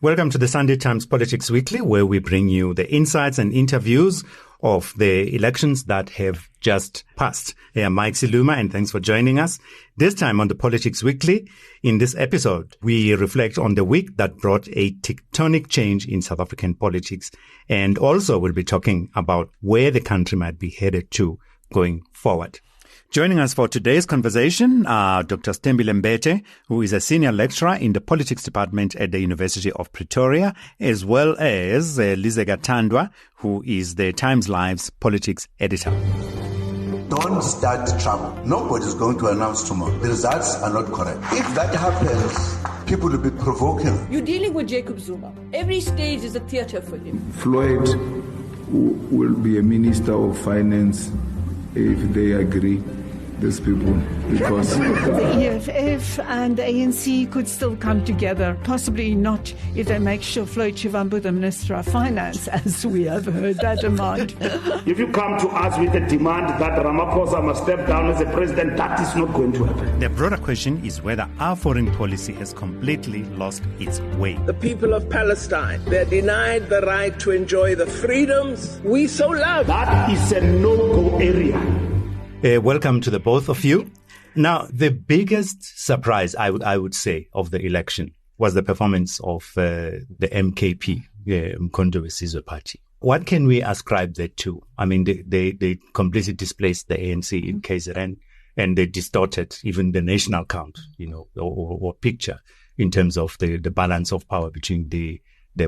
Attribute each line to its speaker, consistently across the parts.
Speaker 1: Welcome to the Sunday Times Politics Weekly, where we bring you the insights and interviews of the elections that have just passed. I'm Mike Siluma, and thanks for joining us. This time on the Politics Weekly, in this episode, we reflect on the week that brought a tectonic change in South African politics, and also we'll be talking about where the country might be headed to going forward. Joining us for today's conversation are Dr. Sithembile Mbete, who is a senior lecturer in the politics department at the University of Pretoria, as well as Lizeka Tandwa, who is the TimesLIVE's politics editor.
Speaker 2: Don't start trouble. Nobody's going to announce tomorrow. The results are not correct. If that happens, people will be provoking.
Speaker 3: You're dealing with Jacob Zuma. Every stage is a theatre for him.
Speaker 4: Floyd will be a minister of finance if they agree, these people, because
Speaker 5: the EFF and the ANC could still come together. Possibly not if they make sure Floyd Shivambu the Minister of Finance, as we have heard that demand.
Speaker 6: If you come to us with a demand that Ramaphosa must step down as a president, that is not going to happen.
Speaker 1: The broader question is whether our foreign policy has completely lost its way.
Speaker 7: The people of Palestine, they're denied the right to enjoy the freedoms we so love.
Speaker 6: That is a no-go area.
Speaker 1: Welcome to the both of you. Now, the biggest surprise, I would say, of the election was the performance of the MKP, Mkhonto Wesizwe Party. What can we ascribe that to? I mean, they completely displaced the ANC in KZN, and they distorted even the national count, or picture in terms of the balance of power between the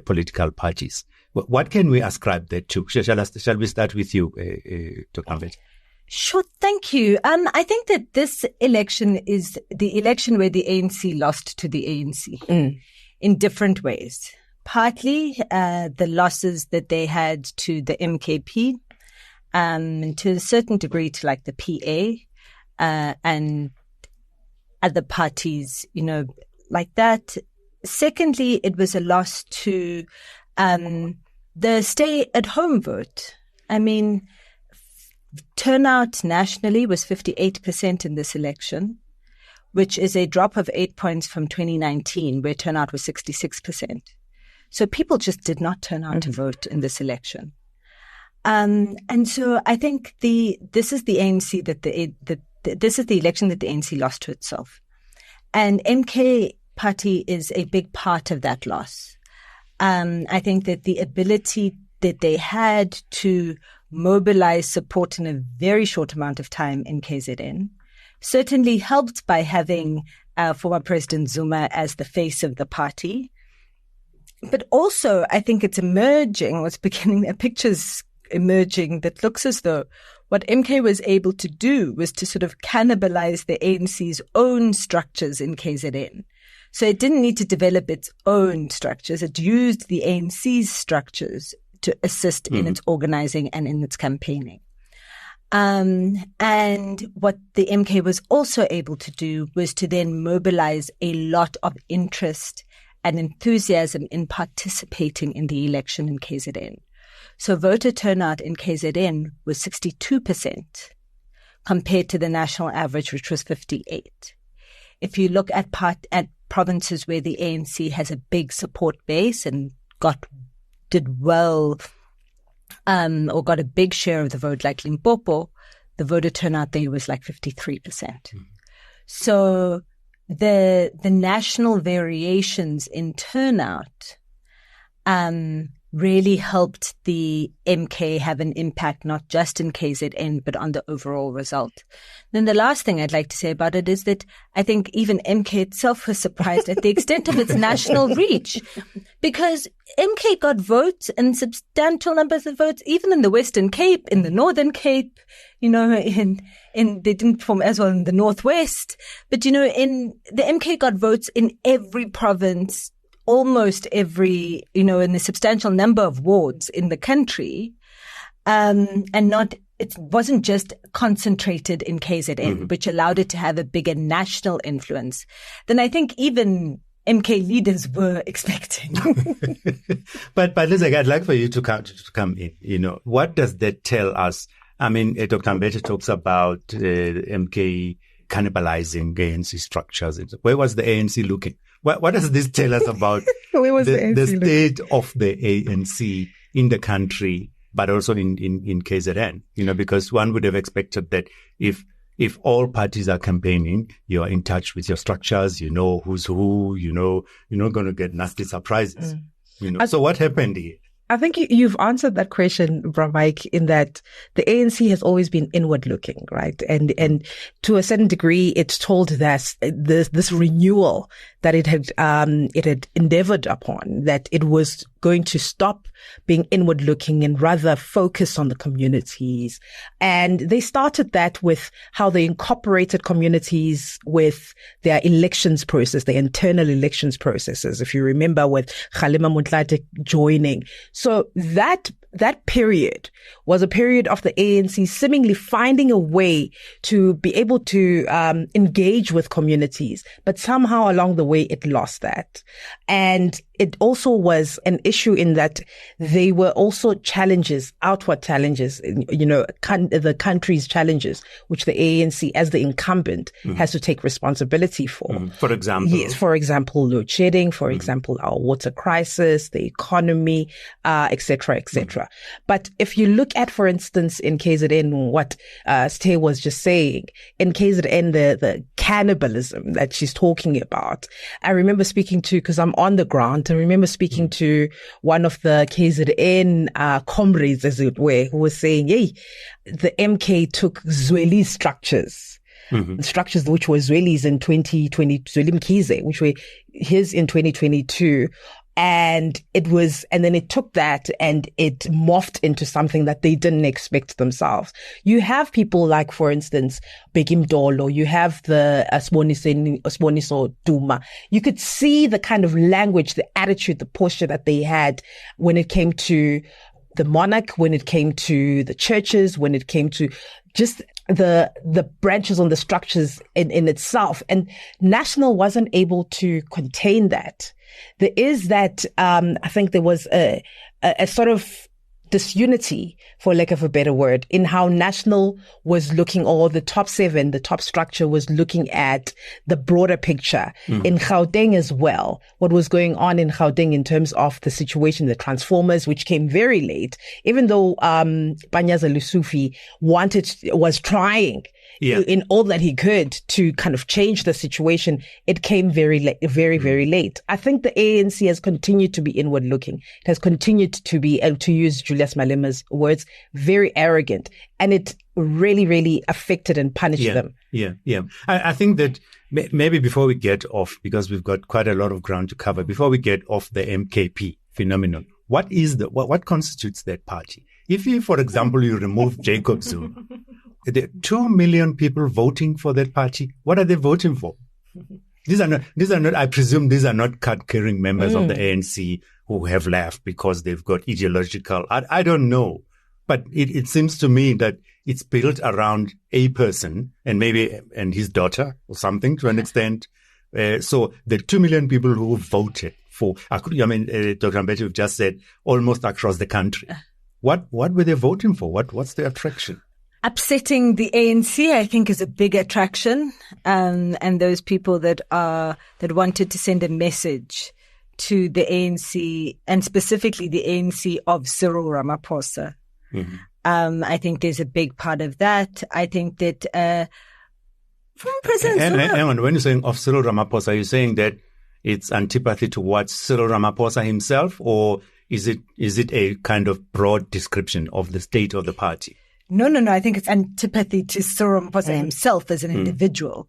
Speaker 1: political parties. What can we ascribe that to? Shall we start with you, Dr. Mbete?
Speaker 8: Sure, thank you. I think that this election is the election where the ANC lost to the ANC in different ways. Partly the losses that they had to the MKP, and to a certain degree to like the PA and other parties, like that. Secondly, it was a loss to the stay-at-home vote. I mean, turnout nationally was 58% in this election, which is a drop of 8 points from 2019, where turnout was 66%. So people just did not turn out to vote in this election. And so I think this is the ANC this is the election that the ANC lost to itself. And MK Party is a big part of that loss. I think that the ability that they had to mobilize support in a very short amount of time in KZN, certainly helped by having former President Zuma as the face of the party. But also, I think it's pictures emerging that looks as though what MK was able to do was to sort of cannibalize the ANC's own structures in KZN. So it didn't need to develop its own structures. It used the ANC's structures to assist in its organizing and in its campaigning. And what the MK was also able to do was to then mobilize a lot of interest and enthusiasm in participating in the election in KZN. So voter turnout in KZN was 62% compared to the national average, which was 58%. If you look at provinces where the ANC has a big support base and did well, or got a big share of the vote, like Limpopo, the voter turnout there was like 53%. So the national variations in turnout really helped the MK have an impact, not just in KZN, but on the overall result. Then the last thing I'd like to say about it is that I think even MK itself was surprised at the extent of its national reach, because MK got votes and substantial numbers of votes, even in the Western Cape, in the Northern Cape, they didn't perform as well in the Northwest, but in the MK got votes in every province, almost every, in a substantial number of wards in the country, it wasn't just concentrated in KZN, which allowed it to have a bigger national influence than I think even MK leaders were expecting.
Speaker 1: But Lizeka, I'd like for you to come in. What does that tell us? I mean, Dr. Mbete talks about MK cannibalizing ANC structures. Where was the ANC looking? What does this tell us about
Speaker 9: Where was
Speaker 1: the state of the ANC in the country, but also in KZN? Because one would have expected that if all parties are campaigning, you are in touch with your structures, you know who's who, you're not going to get nasty surprises. So what happened here?
Speaker 9: I think you've answered that question, Bra Mike, in that the ANC has always been inward looking, right? And to a certain degree, it's told that this renewal that it had endeavored upon, that it was going to stop being inward looking and rather focus on the communities. And they started that with how they incorporated communities with their elections process, their internal elections processes. If you remember, with Kgalema Motlate joining. So that period was a period of the ANC seemingly finding a way to be able to engage with communities, but somehow along the way it lost that. And it also was an issue in that they were also challenges, outward challenges, the country's challenges, which the ANC, as the incumbent, has to take responsibility for.
Speaker 1: For example?
Speaker 9: Yes, for example, load shedding, for example, our water crisis, the economy, et cetera, et cetera. But if you look at, for instance, in KZN, what Sithe was just saying, in KZN, the cannibalism that she's talking about, I remember speaking to, because I'm on the ground, I remember speaking to one of the KZN comrades, as it were, who was saying, hey, the MK took Zweli structures. Structures which were Zwelis in 2020, Zweli Mkhize, which were his in 2022. And then it took that and it morphed into something that they didn't expect themselves. You have people like, for instance, Begim Dolo, you have the Sboniso Duma. You could see the kind of language, the attitude, the posture that they had when it came to the monarch, when it came to the churches, when it came to just the branches on the structures in itself. And National wasn't able to contain that. There is that, I think there was a sort of disunity, for lack of a better word, in how National was looking, or the top seven, the top structure was looking at the broader picture. In Gauteng as well, what was going on in Gauteng in terms of the situation, the transformers, which came very late, even though Panyaza Lusufi was trying in all that he could to kind of change the situation, it came very late, very, very late. I think the ANC has continued to be inward looking. It has continued to be, and to use Julius Malema's words, very arrogant. And it really, really affected and punished them.
Speaker 1: Yeah. I think that maybe before we get off, because we've got quite a lot of ground to cover, before we get off the MKP phenomenon, what constitutes that party? If you, for example, you remove Jacob Zuma, there are 2 million people voting for that party. What are they voting for? These are not, I presume these are not card-carrying members of the ANC who have left because they've got ideological, I don't know. But it seems to me that it's built around a person and his daughter or something to an extent. So the 2 million people who voted for, Dr. Mbete, you've just said almost across the country. What were they voting for? What's the attraction?
Speaker 8: Upsetting the ANC, I think, is a big attraction, and those people that wanted to send a message to the ANC, and specifically the ANC of Cyril Ramaphosa. I think there's a big part of that. I think that from President Zuma,
Speaker 1: hang on, when you're saying of Cyril Ramaphosa, are you saying that it's antipathy towards Cyril Ramaphosa himself, or is it a kind of broad description of the state of the party?
Speaker 8: No. I think it's antipathy to Cyril Ramaphosa himself as an individual,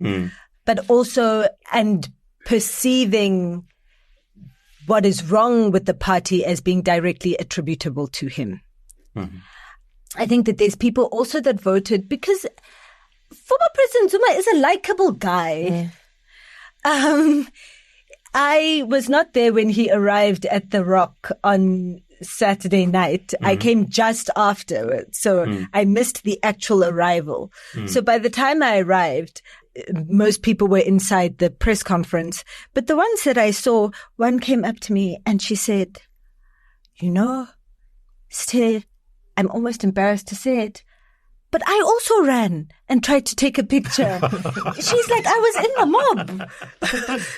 Speaker 8: but also and perceiving what is wrong with the party as being directly attributable to him. I think that there's people also that voted because former President Zuma is a likable guy. I was not there when he arrived at the Rock on Saturday night. I came just afterwards, so I missed the actual arrival. So by the time I arrived, most people were inside the press conference. But the ones that I saw, one came up to me and she said, Sithe, I'm almost embarrassed to say it, but I also ran and tried to take a picture. She's like, I was in the mob.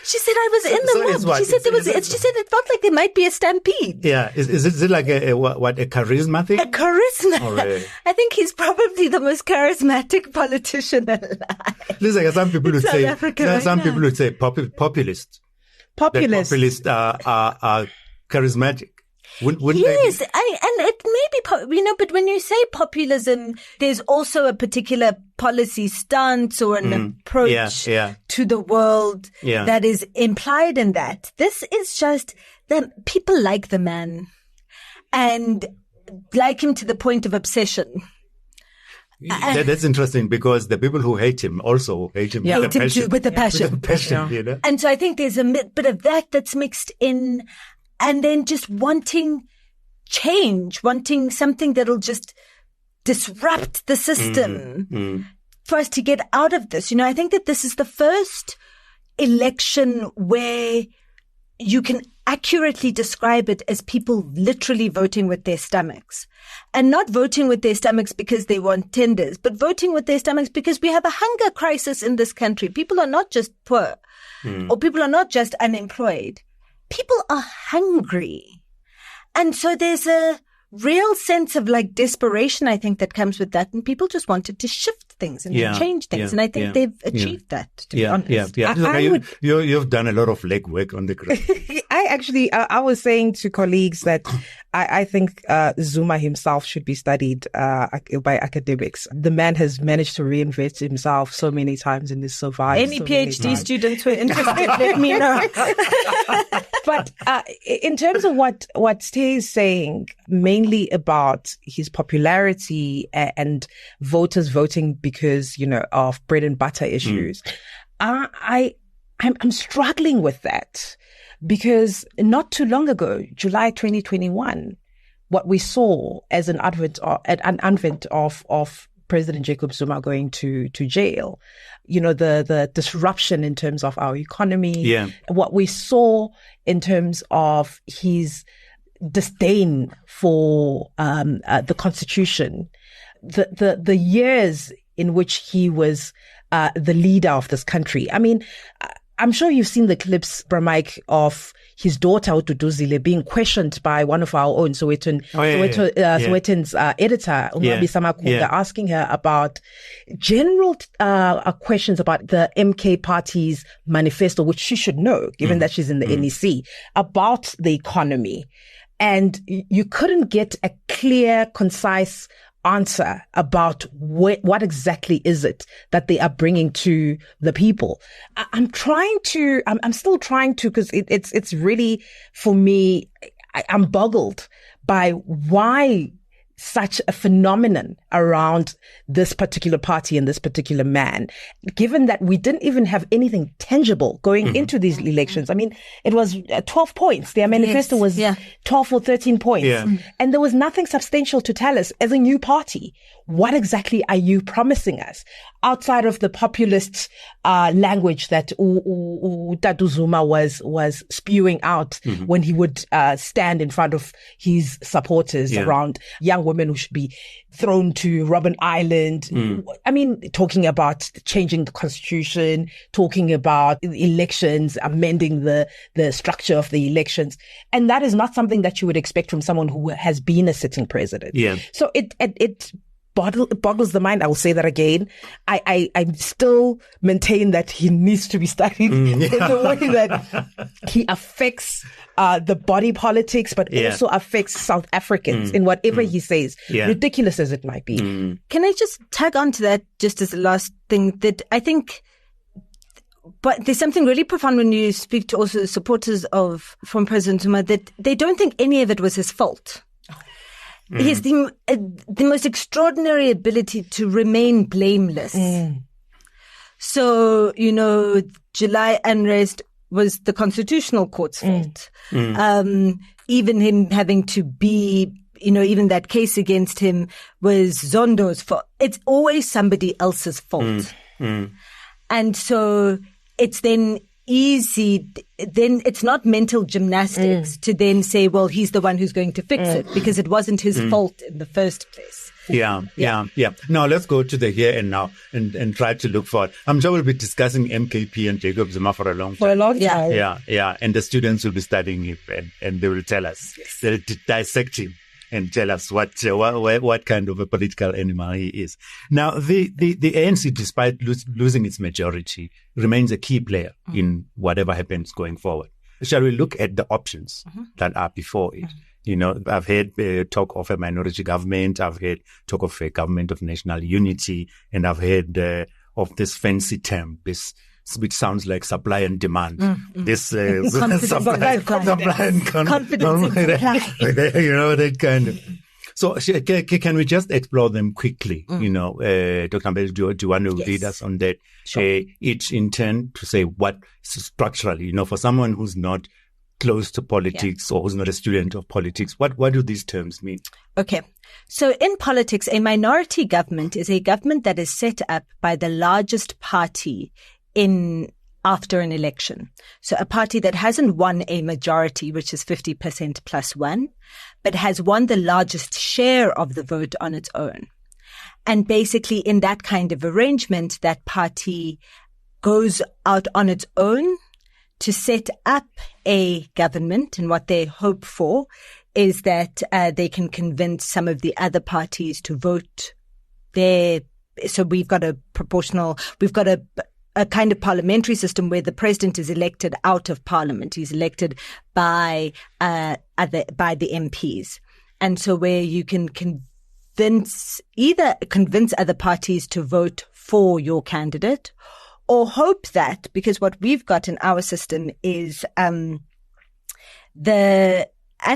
Speaker 8: She said I was in the mob. She said she said it felt like there might be a stampede.
Speaker 1: Yeah. Is it like a charisma thing?
Speaker 8: A charisma.
Speaker 1: Oh, really?
Speaker 8: I think he's probably the most charismatic politician alive.
Speaker 1: Listen, some people would say, people would say populist.
Speaker 9: Populist.
Speaker 1: Populists are charismatic.
Speaker 8: Yes, and it may be, but when you say populism, there's also a particular policy stance or an approach to the world that is implied in that. This is just that people like the man and like him to the point of obsession.
Speaker 1: That's interesting because the people who hate him also hate him with a passion.
Speaker 8: And so I think there's a bit of that that's mixed in. And then just wanting change, wanting something that'll just disrupt the system for us to get out of this. I think that this is the first election where you can accurately describe it as people literally voting with their stomachs. And not voting with their stomachs because they want tenders, but voting with their stomachs because we have a hunger crisis in this country. People are not just poor or people are not just unemployed. People are hungry. And so there's a real sense of desperation, I think, that comes with that. And people just wanted to shift things and change things. And I think they've achieved that, to be honest.
Speaker 1: You've done a lot of legwork on the ground.
Speaker 9: I was saying to colleagues that I think Zuma himself should be studied by academics. The man has managed to reinvent himself so many times in this survival.
Speaker 8: Any PhD students who are interested, let me know.
Speaker 9: But in terms of what Stay is saying, mainly about his popularity and voters voting because, of bread and butter issues, I'm struggling with that. Because not too long ago, July 2021, what we saw as an advent of President Jacob Zuma going to jail, the disruption in terms of our economy, what we saw in terms of his disdain for the Constitution, the years in which he was the leader of this country. I mean, I'm sure you've seen the clips, Bramike, of his daughter, Utuduzile, being questioned by one of our own Sowetans editor, Umabi Samakunda, asking her about general questions about the MK party's manifesto, which she should know, given that she's in the NEC, about the economy. And you couldn't get a clear, concise answer about what exactly is it that they are bringing to the people. I'm still trying to, because it's really, for me, I'm boggled by why such a phenomenon around this particular party and this particular man, given that we didn't even have anything tangible going into these elections. I mean, it was 12 points. Their manifesto was 12 or 13 points. And there was nothing substantial to tell us as a new party. What exactly are you promising us outside of the populist language that Tatu Zuma was spewing out when he would stand in front of his supporters around young women who should be thrown to Robben Island. I mean, talking about changing the constitution, talking about elections, amending the structure of the elections. And that is not something that you would expect from someone who has been a sitting president. So it boggles the mind. I will say that again. I still maintain that he needs to be studied in the way that he affects the body politics, but also affects South Africans in whatever he says, ridiculous as it might be.
Speaker 8: Can I just tag on to that just as the last thing, that I think, but there's something really profound when you speak to also the supporters from President Zuma, that they don't think any of it was his fault. He has the most extraordinary ability to remain blameless. So, July unrest was the Constitutional Court's fault. Even him having to be, even that case against him was Zondo's fault. It's always somebody else's fault. And so it's then easy, then it's not mental gymnastics to then say, well, he's the one who's going to fix it, because it wasn't his fault in the first place.
Speaker 1: Yeah. Now let's go to the here and now and try to look forward. I'm sure we'll be discussing MKP and Jacob Zuma for a long time. Yeah. And the students will be studying him and they will tell us. They'll dissect him and tell us what kind of a political animal he is. Now, the ANC, despite losing its majority, remains a key player in whatever happens going forward. Shall we look at the options that are before it? You know, I've heard talk of a minority government. I've heard talk of a government of national unity. And I've heard of this fancy term, which sounds like supply and demand. This supply and confidence. You know, that kind of. So can we just explore them quickly? You know, Dr. Mbete, do you want to lead us on that? Sure. Each in turn to say what structurally, you know, for someone who's not close to politics or who's not a student of politics, what do these terms mean?
Speaker 8: Okay. So in politics, a minority government is a government that is set up by the largest party after an election. So a party that hasn't won a majority, which is 50% plus one, but has won the largest share of the vote on its own. And basically in that kind of arrangement, that party goes out on its own to set up a government, and what they hope for is that they can convince some of the other parties to vote there. So we've got a kind of parliamentary system where the president is elected out of parliament. He's elected by the MPs. And so where you can convince other parties to vote for your candidate, or hope that, because what we've got in our system is at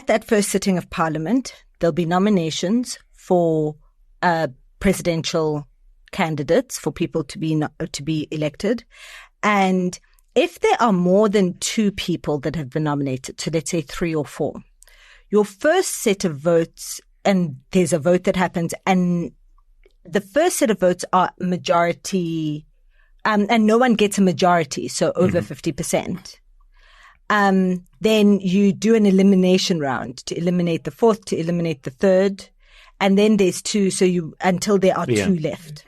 Speaker 8: that first sitting of parliament, there'll be nominations for presidential candidates, for people to be elected. And if there are more than two people that have been nominated, so let's say 3 or 4, your first set of votes, and there's a vote that happens, and the first set of votes are majority, and no one gets a majority, so over 50%. Then you do an elimination round to eliminate the fourth, to eliminate the third, and then there's 2, until there are 2 left.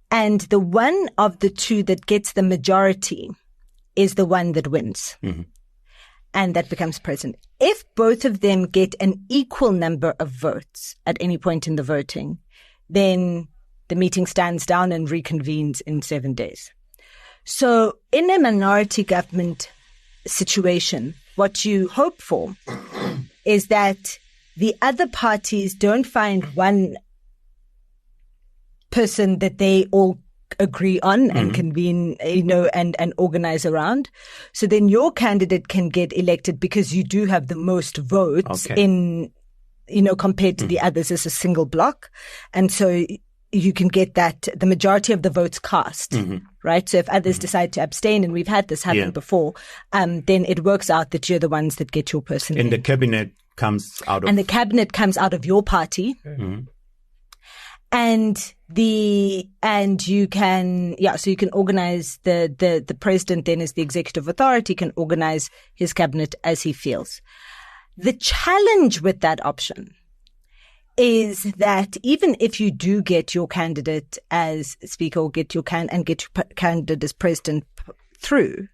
Speaker 8: And the one of the 2 that gets the majority is the one that wins. And that becomes president. If both of them get an equal number of votes at any point in the voting, then the meeting stands down and reconvenes in 7 days. So in a minority government situation, what you hope for is that the other parties don't find one person that they all agree on and convene, and organize around. So then your candidate can get elected because you do have the most votes compared to the others as a single block. And so you can get the majority of the votes cast, right? So if others decide to abstain, and we've had this happen before, then it works out that you're the ones that get your person in.
Speaker 1: The cabinet comes out of...
Speaker 8: And the cabinet comes out of your party. And you can organize the president then as the executive authority can organize his cabinet as he feels. The challenge with that option is that even if you do get your candidate as speaker or get your candidate as president through,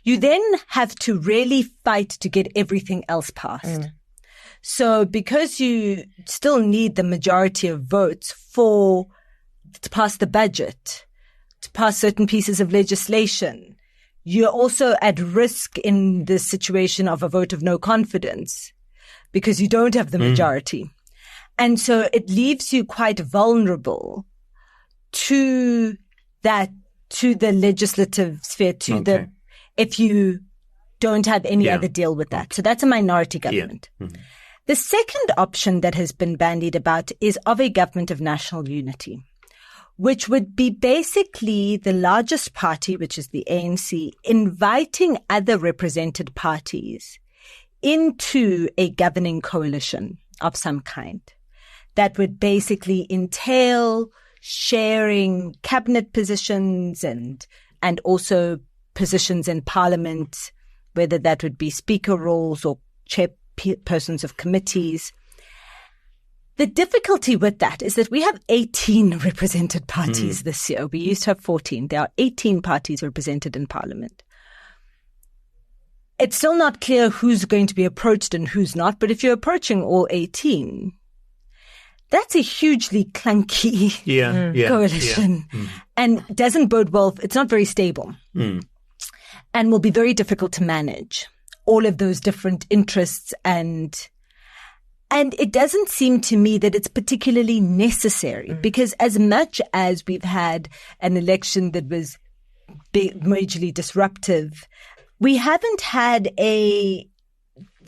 Speaker 8: you then have to really fight to get everything else passed. So because you still need the majority of votes to pass the budget, to pass certain pieces of legislation, you're also at risk in the situation of a vote of no confidence because you don't have the majority. And so it leaves you quite vulnerable to the legislative sphere, if you don't have any other deal with that. So that's a minority government. The second option that has been bandied about is of a government of national unity, which would be basically the largest party, which is the ANC, inviting other represented parties into a governing coalition of some kind. That would basically entail sharing cabinet positions and also positions in parliament, whether that would be speaker roles or chairpersons of committees. The difficulty with that is that we have 18 represented parties this year. We used to have 14. There are 18 parties represented in Parliament. It's still not clear who's going to be approached and who's not, but if you're approaching all 18, that's a hugely clunky coalition and doesn't bode well. It's not very stable and will be very difficult to manage all of those different interests. And it doesn't seem to me that it's particularly necessary because as much as we've had an election that was majorly disruptive, we haven't had there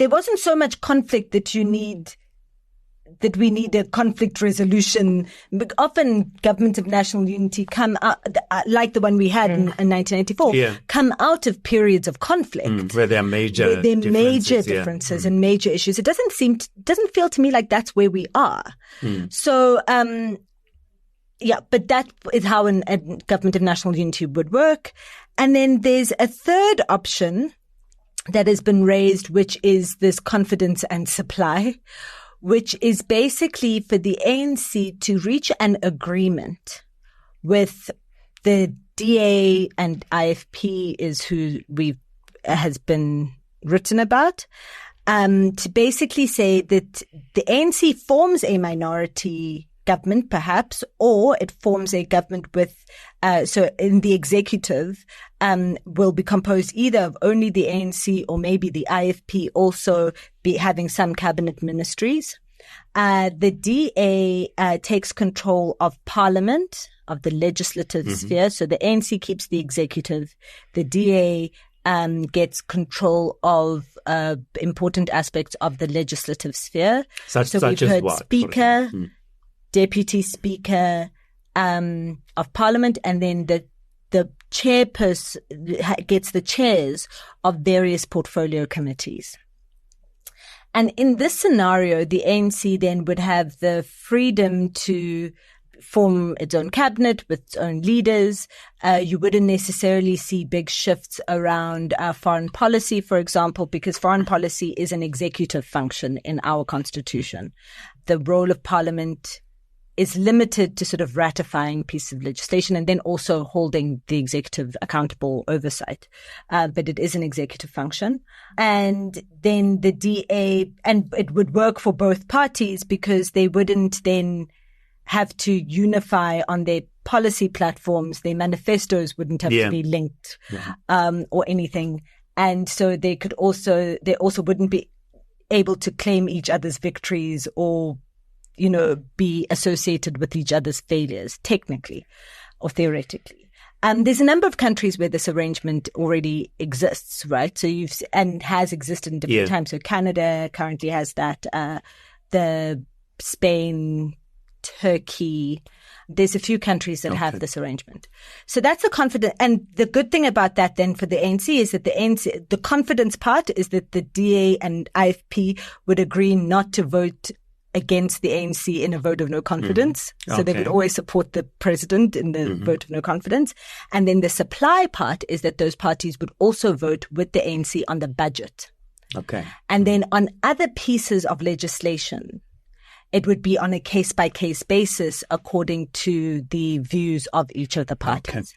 Speaker 8: wasn't so much conflict that we need a conflict resolution. Often governments of national unity come out, like the one we had in 1994, come out of periods of conflict.
Speaker 1: Where there are major
Speaker 8: differences and major issues. It doesn't feel to me like that's where we are. So, but that is how a government of national unity would work. And then there's a third option that has been raised, which is this confidence and supply, which is basically for the ANC to reach an agreement with the DA, and IFP is who has been written about, to basically say that the ANC forms a minority government, perhaps, or it forms a government with, so in the executive, will be composed either of only the ANC or maybe the IFP also be having some cabinet ministries. The DA takes control of parliament, of the legislative sphere. So the ANC keeps the executive. The DA gets control of important aspects of the legislative sphere. So we've heard what, Speaker, Deputy Speaker of Parliament, and then the chairperson gets the chairs of various portfolio committees. And in this scenario, the ANC then would have the freedom to form its own cabinet with its own leaders. You wouldn't necessarily see big shifts around foreign policy, for example, because foreign policy is an executive function in our constitution. The role of Parliament is limited to sort of ratifying pieces of legislation and then also holding the executive accountable oversight. But it is an executive function. And then the DA, and it would work for both parties because they wouldn't then have to unify on their policy platforms. Their manifestos wouldn't have to be linked, or anything. And so they also wouldn't be able to claim each other's victories or be associated with each other's failures, technically or theoretically. There's a number of countries where this arrangement already exists, right? So and has existed in different times. So Canada currently has that, the Spain, Turkey. There's a few countries that have this arrangement. So that's the confidence. And the good thing about that then for the ANC is that the confidence part is that the DA and IFP would agree not to vote against the ANC in a vote of no confidence. So they would always support the president in the vote of no confidence. And then the supply part is that those parties would also vote with the ANC on the budget. And then on other pieces of legislation, it would be on a case-by-case basis according to the views of each of the parties.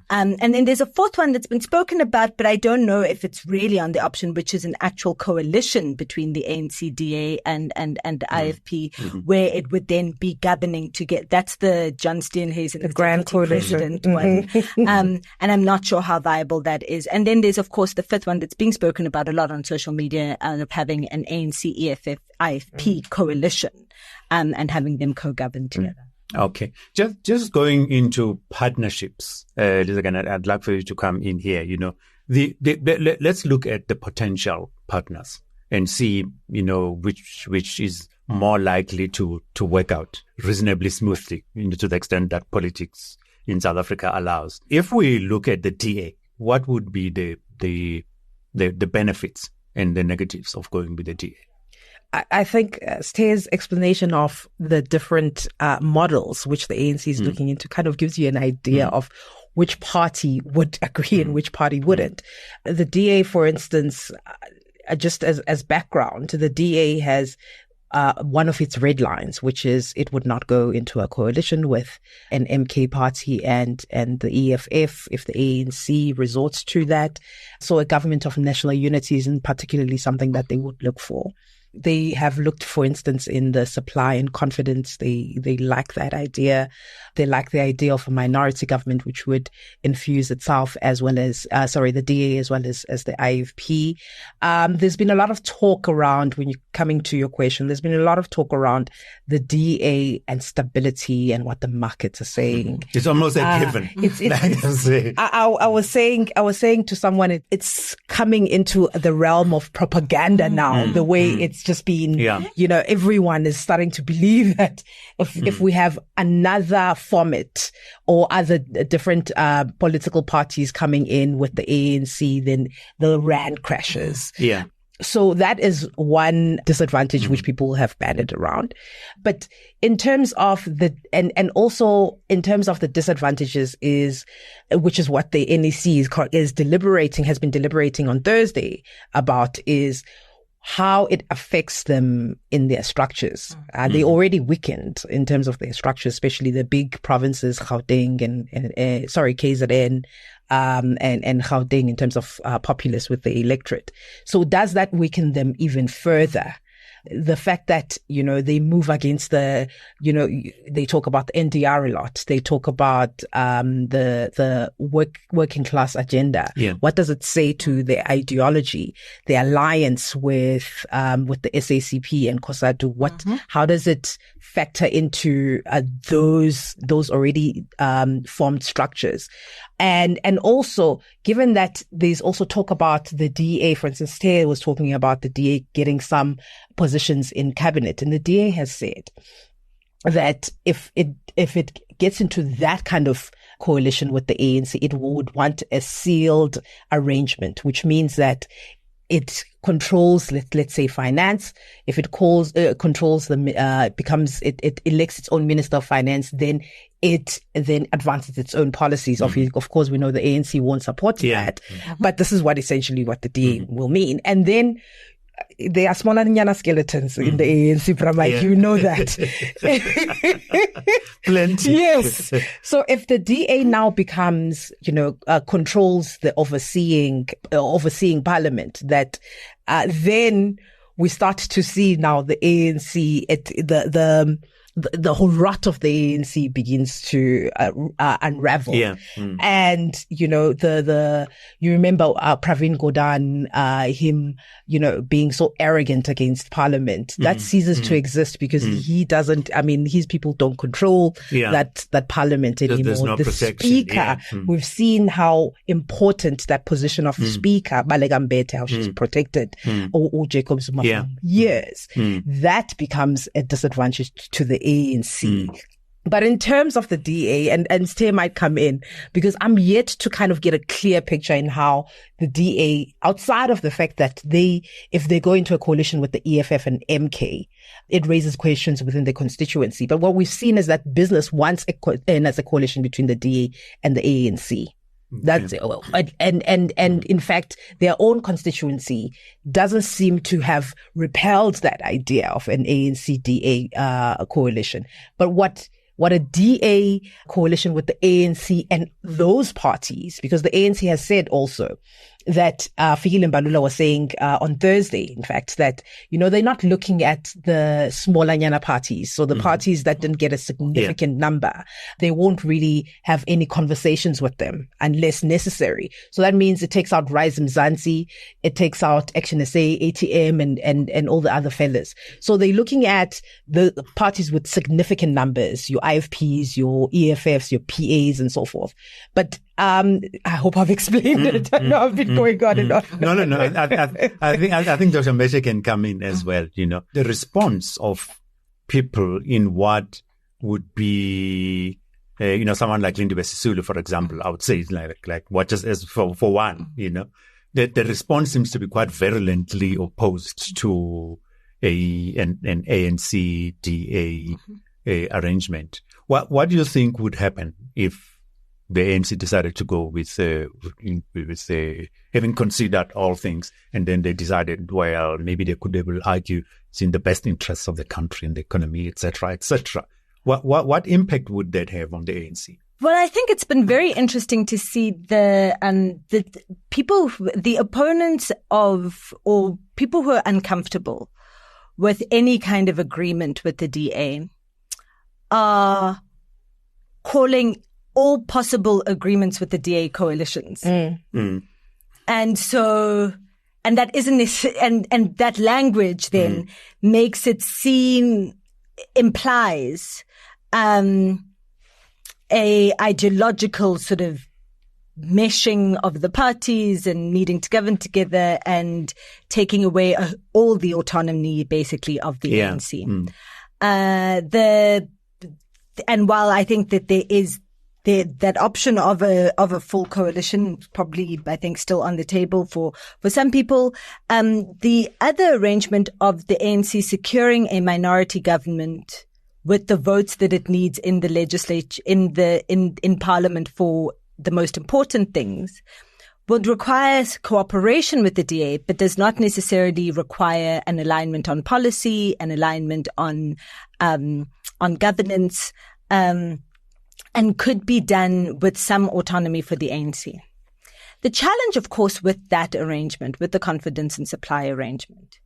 Speaker 8: And then there's a fourth one that's been spoken about, but I don't know if it's really on the option, which is an actual coalition between the ANC, DA and the IFP, where it would then be governing together. That's the John Steenhuisen, the Grand Coalition one. And I'm not sure how viable that is. And then there's, of course, the fifth one that's being spoken about a lot on social media, of having an ANC, EFF, IFP coalition, and having them co-govern together.
Speaker 1: Okay. Just going into partnerships, Lizeka, I'd like for you to come in here. Let's look at the potential partners and see, which is more likely to work out reasonably smoothly, to the extent that politics in South Africa allows. If we look at the DA, what would be the benefits and the negatives of going with the DA?
Speaker 9: I think Ste's explanation of the different models which the ANC is looking into kind of gives you an idea of which party would agree and which party wouldn't. The DA, for instance, just as background, the DA has one of its red lines, which is it would not go into a coalition with an MK party and the EFF if the ANC resorts to that. So a government of national unity isn't particularly something that they would look for. They have looked, for instance, in the supply and confidence. They like that idea. They like the idea of a minority government, which would infuse itself as well as, the DA as well as the IFP. There's been a lot of talk around, when you're coming to your question, there's been a lot of talk around the DA and stability and what the markets are saying.
Speaker 1: It's almost a given.
Speaker 9: I was saying to someone, it's coming into the realm of propaganda now, the way it's just been, everyone is starting to believe that if we have another format or other different political parties coming in with the ANC, then the rand crashes.
Speaker 1: Yeah.
Speaker 9: So that is one disadvantage which people have banded around. But in terms of and also in terms of the disadvantages which is what the NEC has been deliberating on Thursday about, is how it affects them in their structures. They already weakened in terms of their structures, especially the big provinces, Gauteng and KZN, and Gauteng in terms of populace with the electorate. So does that weaken them even further? The fact that, they move against they talk about the NDR a lot. They talk about the working class agenda.
Speaker 1: Yeah.
Speaker 9: What does it say to their ideology, their alliance with the SACP and COSATU? How does it factor into those already formed structures? And also, given that there's also talk about the DA, for instance, Taylor was talking about the DA getting some positions in cabinet, and the DA has said that if it gets into that kind of coalition with the ANC, it would want a sealed arrangement, which means that it controls, let's say, finance. If it controls it elects its own minister of finance, then it advances its own policies. Of course, we know the ANC won't support that, but this is what the DA will mean. And then there are smaller nyana skeletons in the ANC, Pramai, you know that.
Speaker 1: Plenty.
Speaker 9: Yes. So if the DA now becomes, controls the overseeing parliament, that then we start to see now the ANC, the whole rot of the ANC begins to unravel.
Speaker 1: Yeah.
Speaker 9: And, you remember Pravin Gordhan, him, being so arrogant against parliament. That ceases to exist because he doesn't, his people don't control that parliament anymore.
Speaker 1: There's no
Speaker 9: the
Speaker 1: protection.
Speaker 9: speaker, we've seen how important that position of speaker, Mbete, how she's protected, or Jacob Zuma for years. That becomes a disadvantage to the ANC. But in terms of the DA, and Stay might come in, because I'm yet to kind of get a clear picture in how the DA, outside of the fact that if they go into a coalition with the EFF and MK, it raises questions within the constituency. But what we've seen is that business wants as a coalition between the DA and the ANC. That's and in fact, their own constituency doesn't seem to have repelled that idea of an ANC-DA coalition. But what a DA coalition with the ANC and those parties, because the ANC has said also that Fikile Mbalula was saying on Thursday, in fact, that, they're not looking at the smaller nyana parties. So the parties that didn't get a significant number, they won't really have any conversations with them unless necessary. So that means it takes out Rise Mzansi, it takes out Action SA, ATM, and all the other fellas. So they're looking at the parties with significant numbers, your IFPs, your EFFs, your PAs, and so forth. But I hope I've explained it. I know I've been going on and on.
Speaker 1: No. I think Dr. Mbete can come in as well. The response of people in what would be, someone like Lindiwe Sisulu, for example, I would say like what just as for one, the response seems to be quite virulently opposed to an ANC-DA arrangement. What do you think would happen if the ANC decided to go with having considered all things, and then they decided, well, maybe they will argue it's in the best interests of the country and the economy, etc., etc. What impact would that have on the ANC?
Speaker 8: Well, I think it's been very interesting to see the people, the opponents of, or people who are uncomfortable with any kind of agreement with the DA are calling all possible agreements with the DA coalitions. And so, and that isn't, and that language then makes it seem, implies, a ideological sort of meshing of the parties and needing to govern together and taking away all the autonomy basically of the ANC. And while I think that there is that option of a full coalition, probably I think still on the table for some people, the other arrangement of the ANC securing a minority government with the votes that it needs in the legislature, in parliament for the most important things, would require cooperation with the DA, but does not necessarily require an alignment on policy, an alignment on governance, and could be done with some autonomy for the ANC. The challenge, of course, with that arrangement, with the confidence and supply arrangement,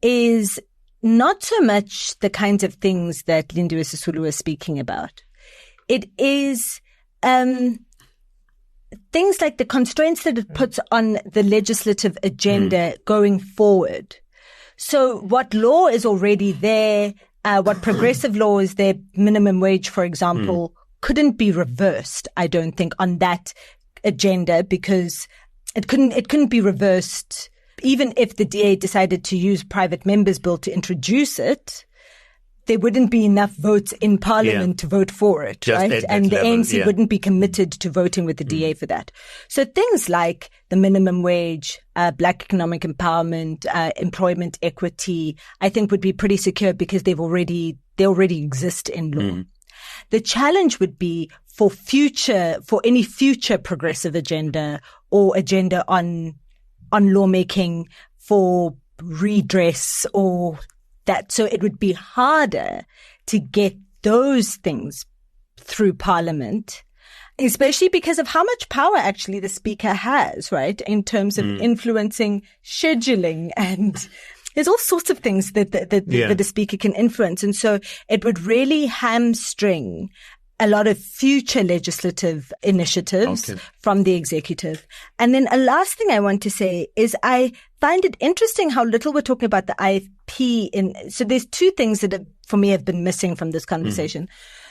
Speaker 8: is not so much the kinds of things that Lindiwe Sisulu was speaking about. It is things like the constraints that it puts on the legislative agenda going forward. So what law is already there, what progressive law is there, minimum wage, for example, couldn't be reversed, I don't think, on that agenda, because it couldn't be reversed. Even if the DA decided to use private members' bill to introduce it, there wouldn't be enough votes in parliament to vote for it,
Speaker 1: just
Speaker 8: right? And the ANC wouldn't be committed to voting with the DA for that. So things like the minimum wage, black economic empowerment, employment equity, I think would be pretty secure because they already exist in law. The challenge would be for any future progressive agenda or agenda on lawmaking for redress or that. So it would be harder to get those things through Parliament, especially because of how much power actually the Speaker has, right? In terms of influencing scheduling, and there's all sorts of things that the Speaker can influence. And so it would really hamstring a lot of future legislative initiatives from the executive. And then a last thing I want to say is I find it interesting how little we're talking about the IFP. So there's two things that for me have been missing from this conversation.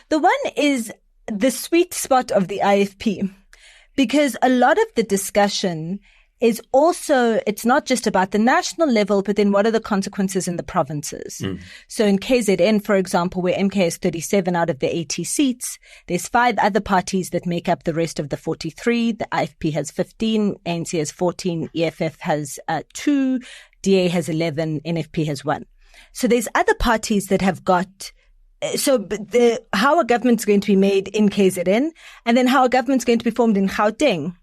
Speaker 8: The one is the sweet spot of the IFP, because a lot of the discussion is also, it's not just about the national level, but then what are the consequences in the provinces? So in KZN, for example, where MK has 37 out of the 80 seats, there's 5 other parties that make up the rest of the 43. The IFP has 15, ANC has 14, EFF has 2, DA has 11, NFP has 1. So there's other parties that have got, how a government's going to be made in KZN, and then how a government's going to be formed in Gauteng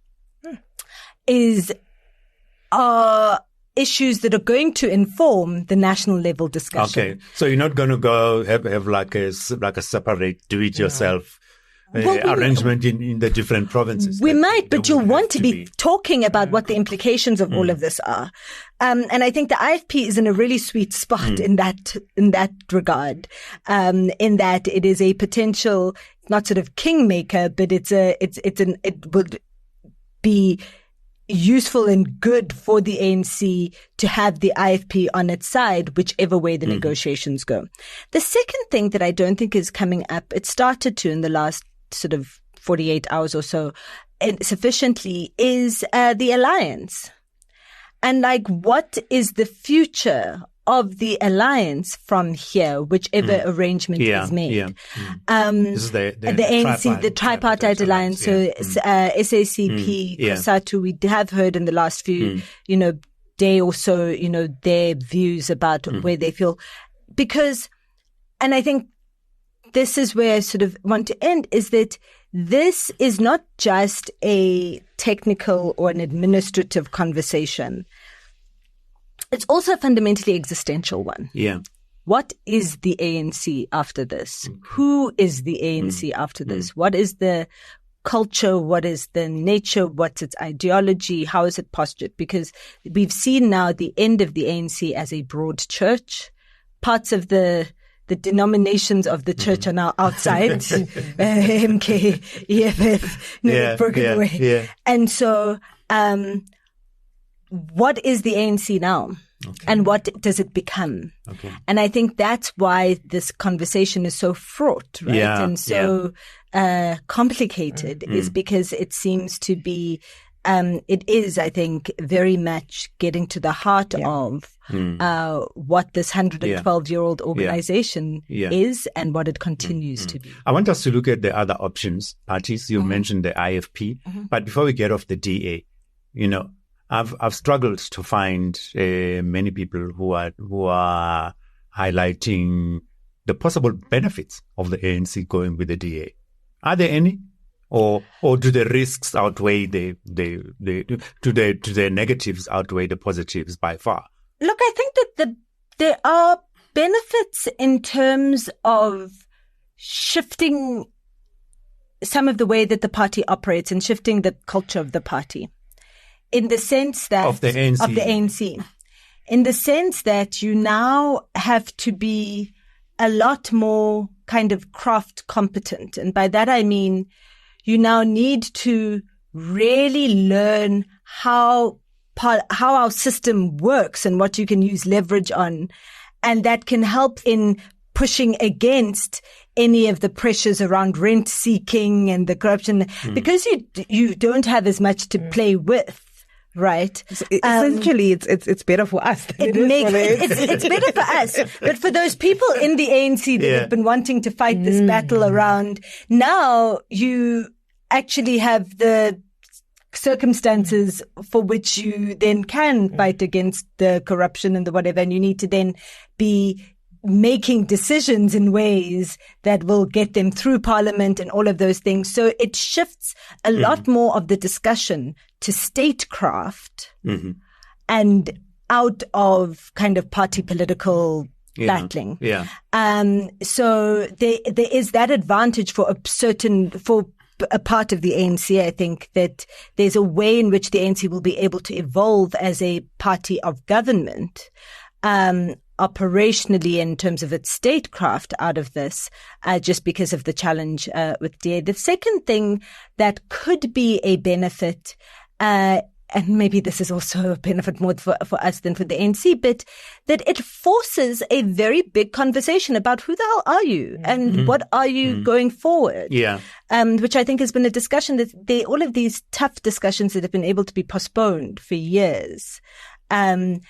Speaker 8: are issues that are going to inform the national level discussion.
Speaker 1: Okay, so you're not going to go have like a separate do-it-yourself arrangement in the different provinces.
Speaker 8: We might, but you'll want to be talking about what the implications of all of this are. And I think the IFP is in a really sweet spot in that regard, in that it is a potential, not sort of kingmaker, but it would be useful and good for the ANC to have the IFP on its side, whichever way the negotiations go. The second thing that I don't think is coming up, it started to in the last sort of 48 hours or so sufficiently, is the alliance. And like, what is the future of the alliance from here, whichever arrangement is made? This is the ANC, the tripartite alliance. So SACP, COSATU, we have heard in the last few, day or so, their views about where they feel. Because, and I think this is where I sort of want to end, is that this is not just a technical or an administrative conversation. It's also a fundamentally existential one.
Speaker 1: Yeah.
Speaker 8: What is the ANC after this? Who is the ANC after this? What is the culture? What is the nature? What's its ideology? How is it postured? Because we've seen now the end of the ANC as a broad church. Parts of the denominations of the church are now outside, MK, EFF, broken away. Yeah. And so, what is the ANC now? Okay. And what does it become? Okay. And I think that's why this conversation is so fraught, right? Yeah, and so complicated is because it seems to be, it is, I think, very much getting to the heart of what this 112-year-old organization is and what it continues to be.
Speaker 1: I want us to look at the other options, parties. You mentioned the IFP. But before we get off the DA, I've struggled to find many people who are highlighting the possible benefits of the ANC going with the DA. Are there any, or do the risks outweigh do the negatives outweigh the positives by far?
Speaker 8: Look, I think that there are benefits in terms of shifting some of the way that the party operates and shifting the culture of the party. In the sense that
Speaker 1: of the ANC,
Speaker 8: in the sense that you now have to be a lot more kind of craft competent. And by that, I mean, you now need to really learn how our system works and what you can use leverage on. And that can help in pushing against any of the pressures around rent seeking and the corruption, because you don't have as much to play with. Right.
Speaker 9: Essentially, it's better for us.
Speaker 8: It's better for us. But for those people in the ANC that have been wanting to fight this battle around, now you actually have the circumstances for which you then can fight against the corruption and the whatever, and you need to then be making decisions in ways that will get them through parliament and all of those things. So it shifts a lot more of the discussion to statecraft and out of kind of party political battling.
Speaker 1: Yeah.
Speaker 8: So there is that advantage for a part of the ANC. I think that there's a way in which the ANC will be able to evolve as a party of government, operationally in terms of its statecraft out of this, just because of the challenge with DA. The second thing that could be a benefit, and maybe this is also a benefit more for us than for the ANC, but that it forces a very big conversation about who the hell are you and what are you going forward?
Speaker 1: Yeah.
Speaker 8: Which I think has been a discussion that all of these tough discussions that have been able to be postponed for years. And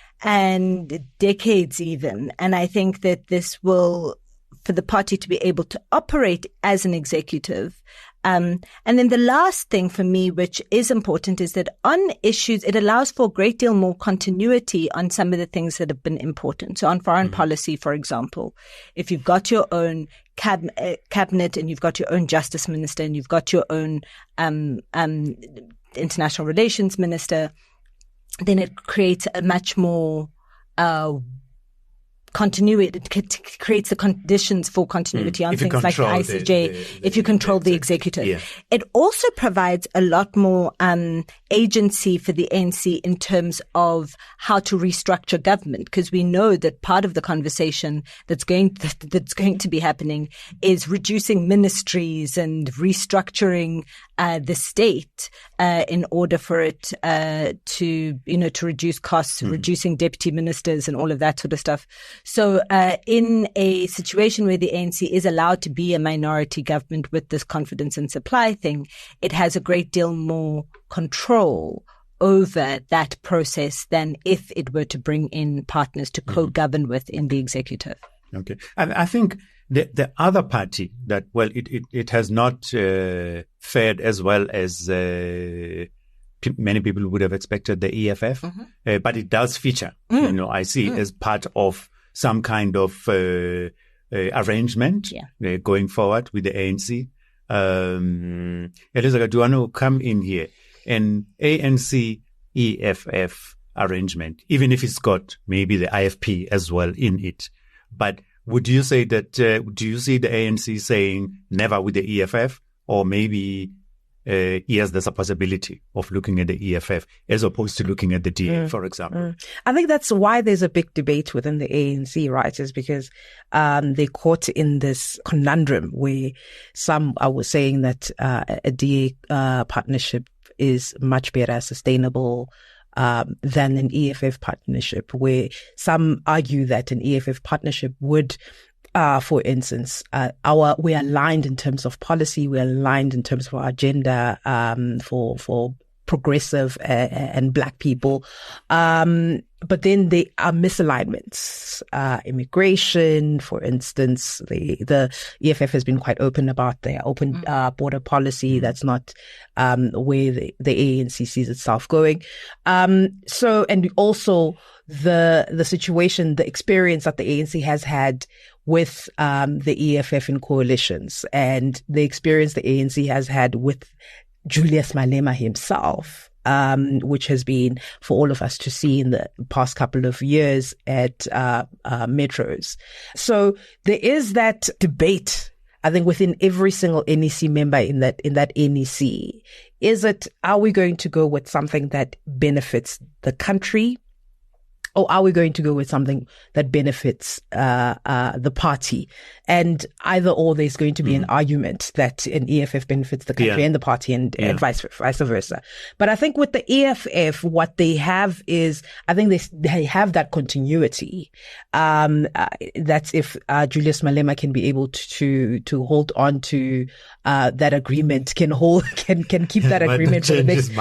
Speaker 8: decades even. And I think that this will, for the party to be able to operate as an executive. And then the last thing for me, which is important, is that on issues, it allows for a great deal more continuity on some of the things that have been important. So on foreign policy, for example, if you've got your own cabinet and you've got your own justice minister and you've got your own international relations minister, then it creates a much more continuity. It creates the conditions for continuity on things like the ICJ, if you control the executive. Yeah. It also provides a lot more agency for the ANC in terms of how to restructure government, because we know that part of the conversation that's going to be happening is reducing ministries and restructuring the state in order for it to reduce costs, reducing deputy ministers and all of that sort of stuff. So in a situation where the ANC is allowed to be a minority government with this confidence and supply thing, it has a great deal more control over that process than if it were to bring in partners to co-govern with in the executive.
Speaker 1: Okay. And I think the other party that, well, it has not fared as well as many people would have expected, the EFF, but it does feature, I see as part of some kind of arrangement going forward with the ANC. Lizeka, do you want to come in here? An ANC EFF arrangement, even if it's got maybe the IFP as well in it. But would you say that, do you see the ANC saying never with the EFF, or maybe yes, there's a possibility of looking at the EFF as opposed to looking at the DA, for example?
Speaker 9: I think that's why there's a big debate within the ANC, right? Is because they're caught in this conundrum where some are saying that a DA partnership is much better, sustainable, than an EFF partnership, where some argue that an EFF partnership would, for instance, we're aligned in terms of policy, we're aligned in terms of our agenda, for progressive and black people. But then there are misalignments, immigration, for instance. The EFF has been quite open about their open border policy. That's not where the ANC sees itself going. So, and also the situation, the experience that the ANC has had with the EFF in coalitions, and the experience the ANC has had with Julius Malema himself, which has been for all of us to see in the past couple of years at metros. So there is that debate, I think, within every single NEC member in that NEC. Are we going to go with something that benefits the country, or are we going to go with something that benefits the party? And either or, there's going to be an argument that an EFF benefits the country and the party, and vice versa. But I think with the EFF, what they have is, I think they have that continuity. That's if Julius Malema can be able to hold on to that agreement, can keep that agreement for the next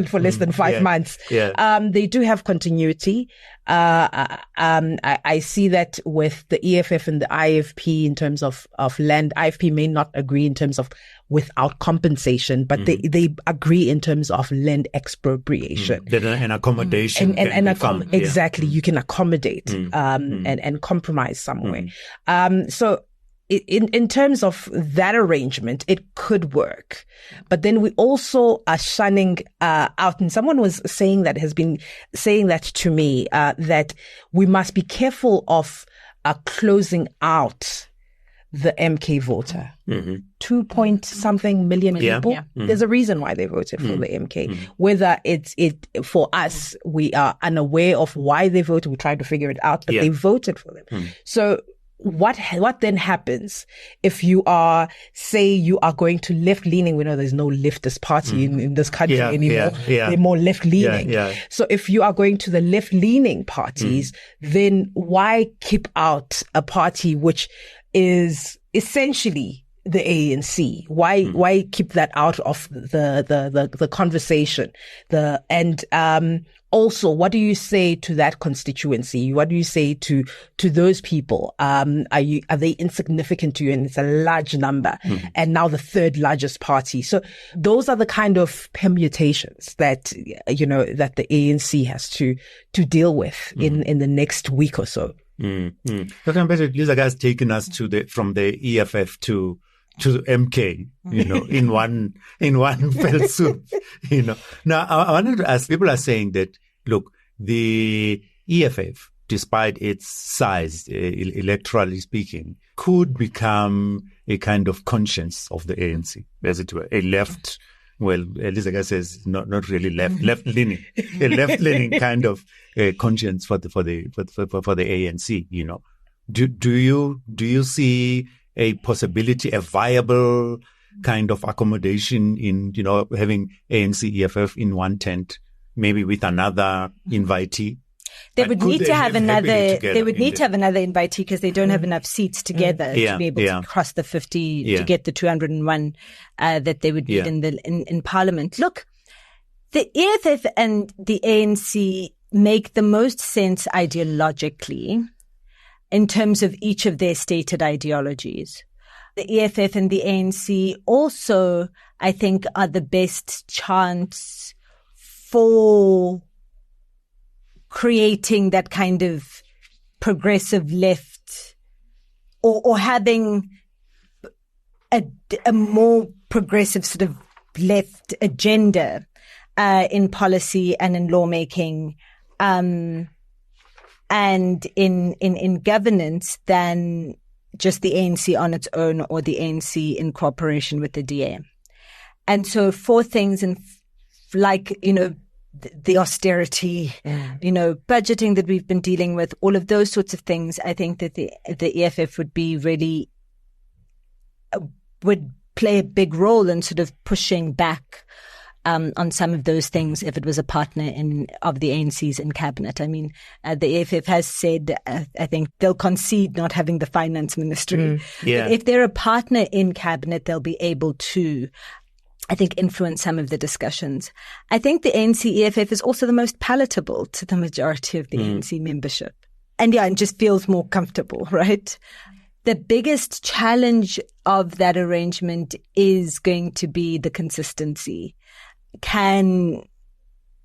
Speaker 9: for less than 5 months. They do have continuity. I see that with the EFF and the IFP in terms of land. IFP may not agree in terms of without compensation, but they agree in terms of land expropriation.
Speaker 1: An accommodation.
Speaker 9: Exactly. You can accommodate, and compromise somewhere. So in terms of that arrangement, it could work. But then we also are shunning out, and someone was saying that, has been saying that to me, that we must be careful of closing out the MK voter. 2-point-something million people. There's a reason why they voted for the MK. Whether it's for us, we are unaware of why they voted. We tried to figure it out, but they voted for them. So what then happens if you are going to left leaning? We know there's no leftist party in this country anymore. They're more left leaning. So if you are going to the left leaning parties, then why keep out a party which is essentially the ANC? Why keep that out of the conversation? Also, what do you say to that constituency? What do you say to those people? Are they insignificant to you? And it's a large number, and now the third largest party. So those are the kind of permutations that that the ANC has to deal with in the next week or so.
Speaker 1: Dr. Mbete, Lizeka has taken us from the EFF to MK, in one fell swoop, Now, I wanted to ask, people are saying that, look, the EFF, despite its size, electorally speaking, could become a kind of conscience of the ANC, as it were, a left, well, Lizeka says not really left-leaning, a left-leaning kind of conscience for the ANC, Do you see a possibility, a viable kind of accommodation in, having ANC EFF in one tent, maybe with another invitee?
Speaker 8: They would need to have another invitee, because they don't have enough seats together to be able to cross the 50 to get the 201 that they would need in Parliament. Look, the EFF and the ANC make the most sense ideologically in terms of each of their stated ideologies. The EFF and the ANC also, I think, are the best chance for creating that kind of progressive left, or having a more progressive sort of left agenda in policy and in lawmaking, and in governance than just the ANC on its own or the ANC in cooperation with the DA. And so for things like, the austerity, budgeting that we've been dealing with, all of those sorts of things, I think that the EFF would be really, would play a big role in sort of pushing back on some of those things if it was a partner of the ANC's in cabinet. I mean, the EFF has said, I think they'll concede not having the finance ministry. If they're a partner in cabinet, they'll be able to, I think, influence some of the discussions. I think the ANC EFF is also the most palatable to the majority of the ANC membership. And it just feels more comfortable, right? The biggest challenge of that arrangement is going to be the consistency. Can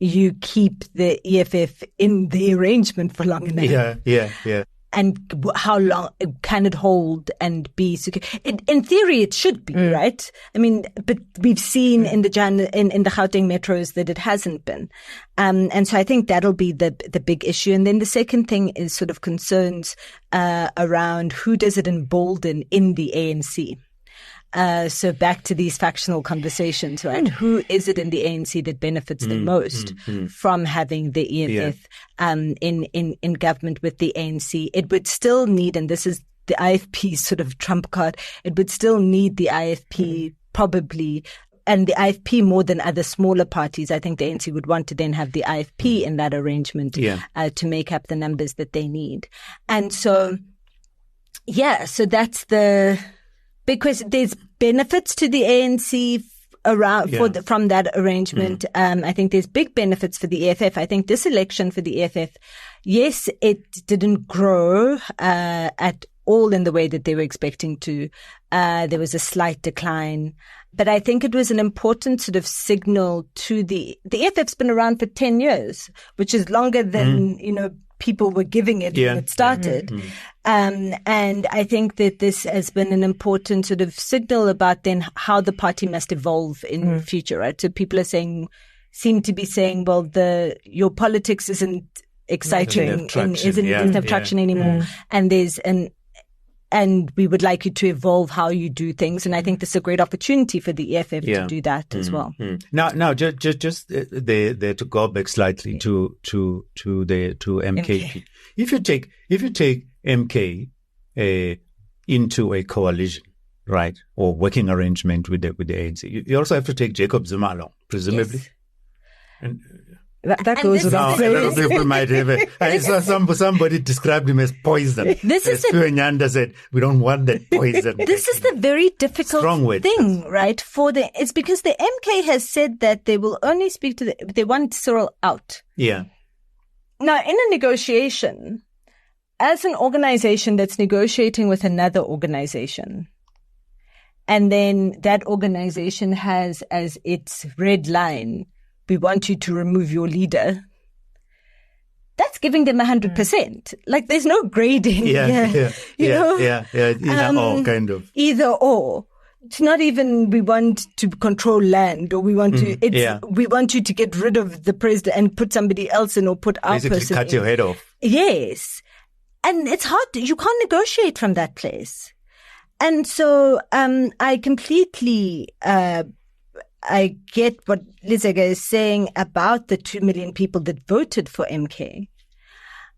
Speaker 8: you keep the EFF in the arrangement for long enough?
Speaker 1: Yeah.
Speaker 8: And how long can it hold and be secure? In theory, it should be, right? I mean, but we've seen in the Gauteng metros that it hasn't been. And so I think that'll be the big issue. And then the second thing is sort of concerns around who does it embolden in the ANC. So back to these factional conversations, right? Who is it in the ANC that benefits the most from having the EFF in government with the ANC? It would still need, and this is the IFP's sort of trump card, it would still need the IFP probably, and the IFP more than other smaller parties. I think the ANC would want to then have the IFP in that arrangement to make up the numbers that they need. And so, so that's because there's benefits to the ANC from that arrangement. I think there's big benefits for the EFF. I think this election for the EFF, yes, it didn't grow at all in the way that they were expecting to. There was a slight decline. But I think it was an important sort of signal to the EFF's been around for 10 years, which is longer than, people were giving it when it started. And I think that this has been an important sort of signal about then how the party must evolve in the future, right? So people seem to be saying, well, your politics isn't exciting and doesn't have traction anymore. And we would like you to evolve how you do things. And I think this is a great opportunity for the EFF to do that as well.
Speaker 1: Now, just there to go back slightly to MKP. If you take MK into a coalition, right, or working arrangement with the ANC, you also have to take Jacob Zuma along, presumably.
Speaker 8: Yes.
Speaker 1: And
Speaker 9: that goes without saying.
Speaker 1: A lot of people might have it. I saw somebody described him as poison.
Speaker 8: This is
Speaker 1: Nyanda said, we don't want that poison.
Speaker 8: This is the very difficult thing, right? It's because the MK has said that they will only speak they want Cyril out.
Speaker 1: Yeah.
Speaker 8: Now, in a negotiation, as an organization that's negotiating with another organization, and then that organization has as its red line, we want you to remove your leader, that's giving them 100%. Like, there's no grading.
Speaker 1: Either or, kind of.
Speaker 8: Either or. It's not even we want to control land or we want we want you to get rid of the president and put somebody else in or put our
Speaker 1: basically
Speaker 8: person
Speaker 1: cut your head off.
Speaker 8: Yes. And it's hard. You can't negotiate from that place. And so I completely I get what Lizeka is saying about the 2 million people that voted for MK.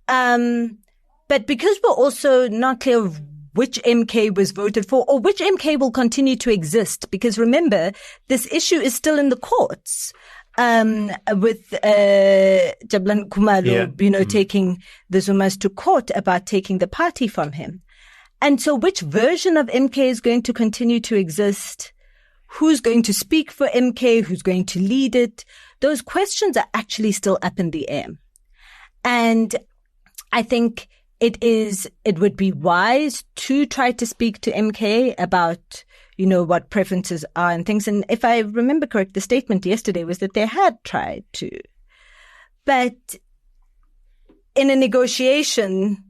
Speaker 8: But because we're also not clear of which MK was voted for or which MK will continue to exist, because remember, this issue is still in the courts. With Jabulani Khumalo, taking the Zumas to court about taking the party from him. And so which version of MK is going to continue to exist? Who's going to speak for MK? Who's going to lead it? Those questions are actually still up in the air. And I think it would be wise to try to speak to MK about, what preferences are and things. And if I remember correct, the statement yesterday was that they had tried to. But in a negotiation,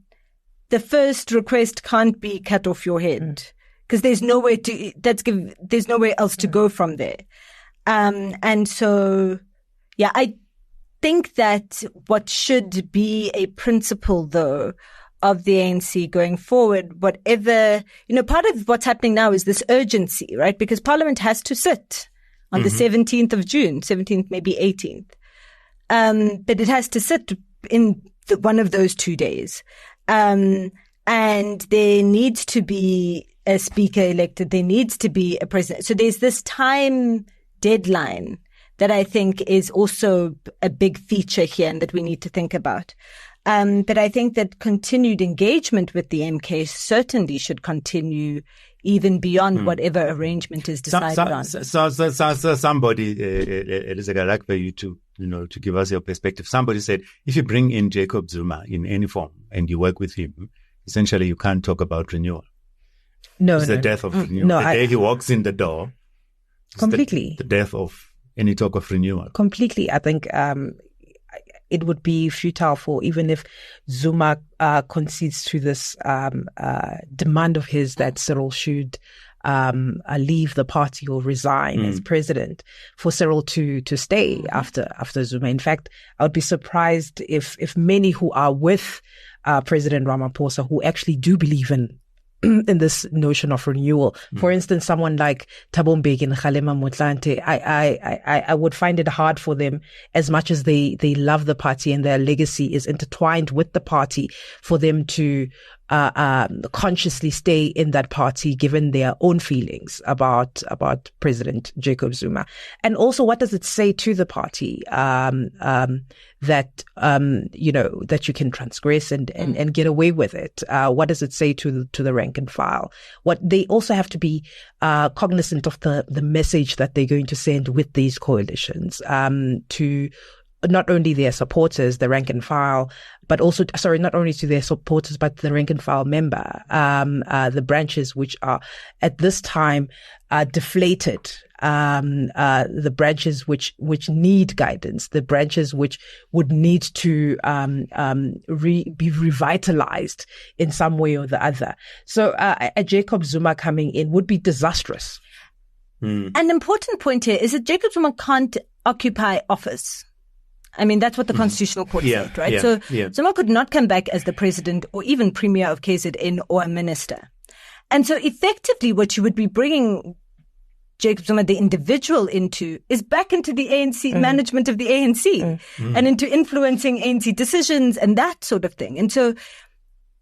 Speaker 8: the first request can't be cut off your head. because there's nowhere else to go from there. And so, yeah, I think that what should be a principle, though, of the ANC going forward, whatever, part of what's happening now is this urgency, right? Because Parliament has to sit on the 17th of June, 17th, maybe 18th. But it has to sit in one of those 2 days. And there needs to be a speaker elected. There needs to be a president. So there's this time deadline that I think is also a big feature here and that we need to think about. But I think that continued engagement with the MK certainly should continue even beyond whatever arrangement is decided on.
Speaker 1: So somebody, Lizeka, I'd like for you to, to give us your perspective. Somebody said, if you bring in Jacob Zuma in any form and you work with him, essentially you can't talk about renewal. It's the death of renewal. The day he walks in the door,
Speaker 9: completely
Speaker 1: the death of any talk of renewal.
Speaker 9: Completely. I think it would be futile for, even if Zuma concedes to this demand of his that Cyril should leave the party or resign as president, for Cyril to stay after Zuma. In fact, I would be surprised if many who are with President Ramaphosa, who actually do believe in this notion of renewal. For instance, someone like Thabo Mbeki and Kgalema Motlanthe, I would find it hard for them, as much as they love the party and their legacy is intertwined with the party, for them to consciously stay in that party, given their own feelings about President Jacob Zuma. And also, what does it say to the party that that you can transgress and get away with it? What does it say to the rank and file? What they also have to be cognizant of the message that they're going to send with these coalitions to not only their supporters, the rank and file, but also, not only to their supporters, but the rank and file member, the branches which are at this time deflated, the branches which need guidance, the branches which would need to be revitalized in some way or the other. So a Jacob Zuma coming in would be disastrous.
Speaker 8: An important point here is that Jacob Zuma can't occupy office. I mean, that's what the Constitutional Court said, right? Zuma could not come back as the president or even premier of KZN or a minister. And so effectively what you would be bringing Jacob Zuma, the individual, into is back into the ANC management of the ANC and into influencing ANC decisions and that sort of thing. And so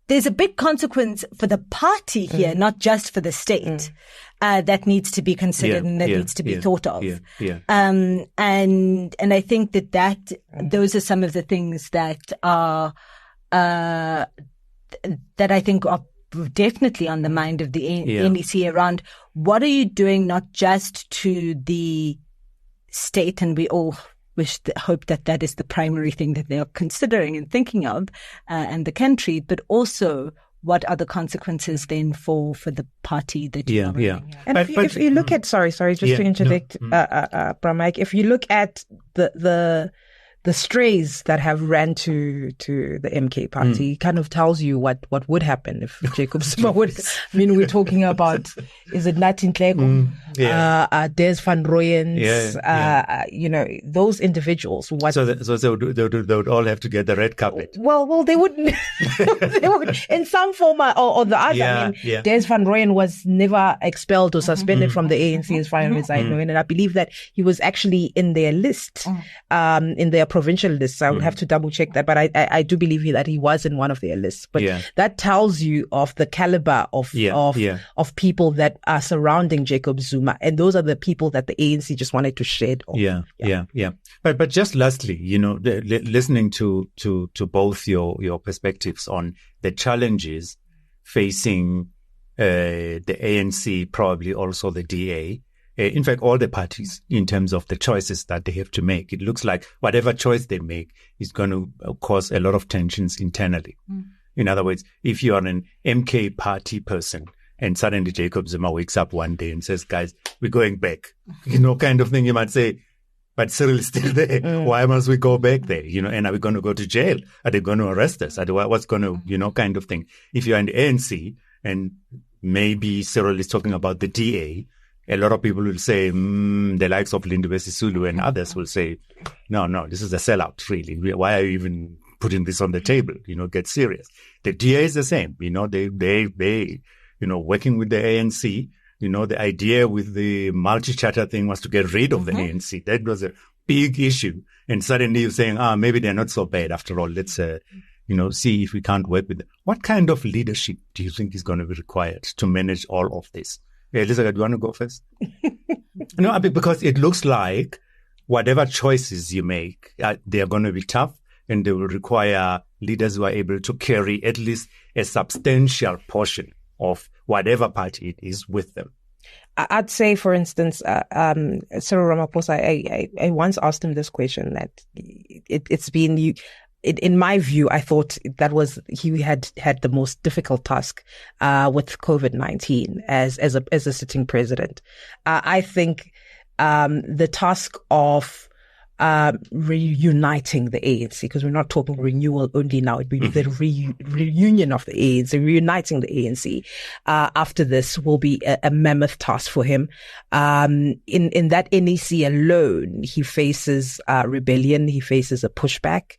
Speaker 8: there's a big consequence for the party here, not just for the state, that needs to be considered and that needs to be thought of. And I think that those are some of the things that are, that I think are definitely on the mind of the NEC around what are you doing, not just to the state, and we all hope that is the primary thing that they are considering and thinking of, and the country, but also what are the consequences then for the party that you are running?
Speaker 9: And if you look at, sorry, just to interject, Bramike, if you look at the strays that have ran to the MK party, kind of tells you what would happen if Jacob Zuma would. I mean, we're talking about, is it Nathi Nhleko, Des van Rooyens, those individuals.
Speaker 1: So they would all have to get the red carpet.
Speaker 9: Well, they wouldn't. They would, in some form or the other. I mean, Des van Rooyen was never expelled or suspended from the ANC, as far as I know, and I believe that he was actually in their list, in their provincial lists. I would have to double check that, but I do believe that he was in one of their lists. But that tells you of the caliber of people that are surrounding Jacob Zuma, and those are the people that the ANC just wanted to shed off.
Speaker 1: But just lastly, listening to both your perspectives on the challenges facing the ANC, probably also the DA. In fact, all the parties, in terms of the choices that they have to make, it looks like whatever choice they make is going to cause a lot of tensions internally. In other words, if you are an MK party person and suddenly Jacob Zuma wakes up one day and says, guys, we're going back, kind of thing, you might say, but Cyril is still there. Why must we go back there? And are we going to go to jail? Are they going to arrest us? What's going to, kind of thing. If you're in the ANC and maybe Cyril is talking about the DA, a lot of people will say, the likes of Lindiwe Sisulu and others will say, no, this is a sellout, really. Why are you even putting this on the table? Get serious. The DA is the same. They working with the ANC, the idea with the multi-charter thing was to get rid of the ANC. That was a big issue. And suddenly you're saying, maybe they're not so bad after all. Let's, see if we can't work with them. What kind of leadership do you think is going to be required to manage all of this? Lizeka, do you want to go first? No, because it looks like whatever choices you make, they are going to be tough and they will require leaders who are able to carry at least a substantial portion of whatever party it is with them.
Speaker 9: I'd say, for instance, Cyril Ramaphosa, I once asked him this question that it's been, in my view, I thought he had the most difficult task with COVID-19 as a sitting president. I think the task of reuniting the ANC, because we're not talking renewal only now, it will be the reunion of the ANC, reuniting the ANC after this will be a mammoth task for him. In that NEC alone, he faces rebellion, he faces a pushback.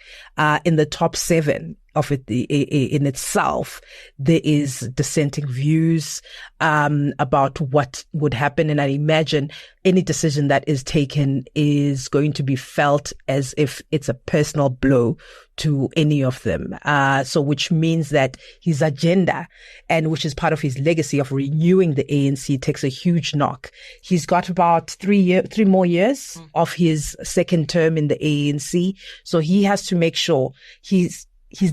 Speaker 9: In the top 7 of it in itself, there is dissenting views about what would happen. And I imagine any decision that is taken is going to be felt as if it's a personal blow to any of them. So which means that his agenda, and which is part of his legacy of renewing the ANC, takes a huge knock. He's got about 3 more years of his second term in the ANC. So he has to make sure his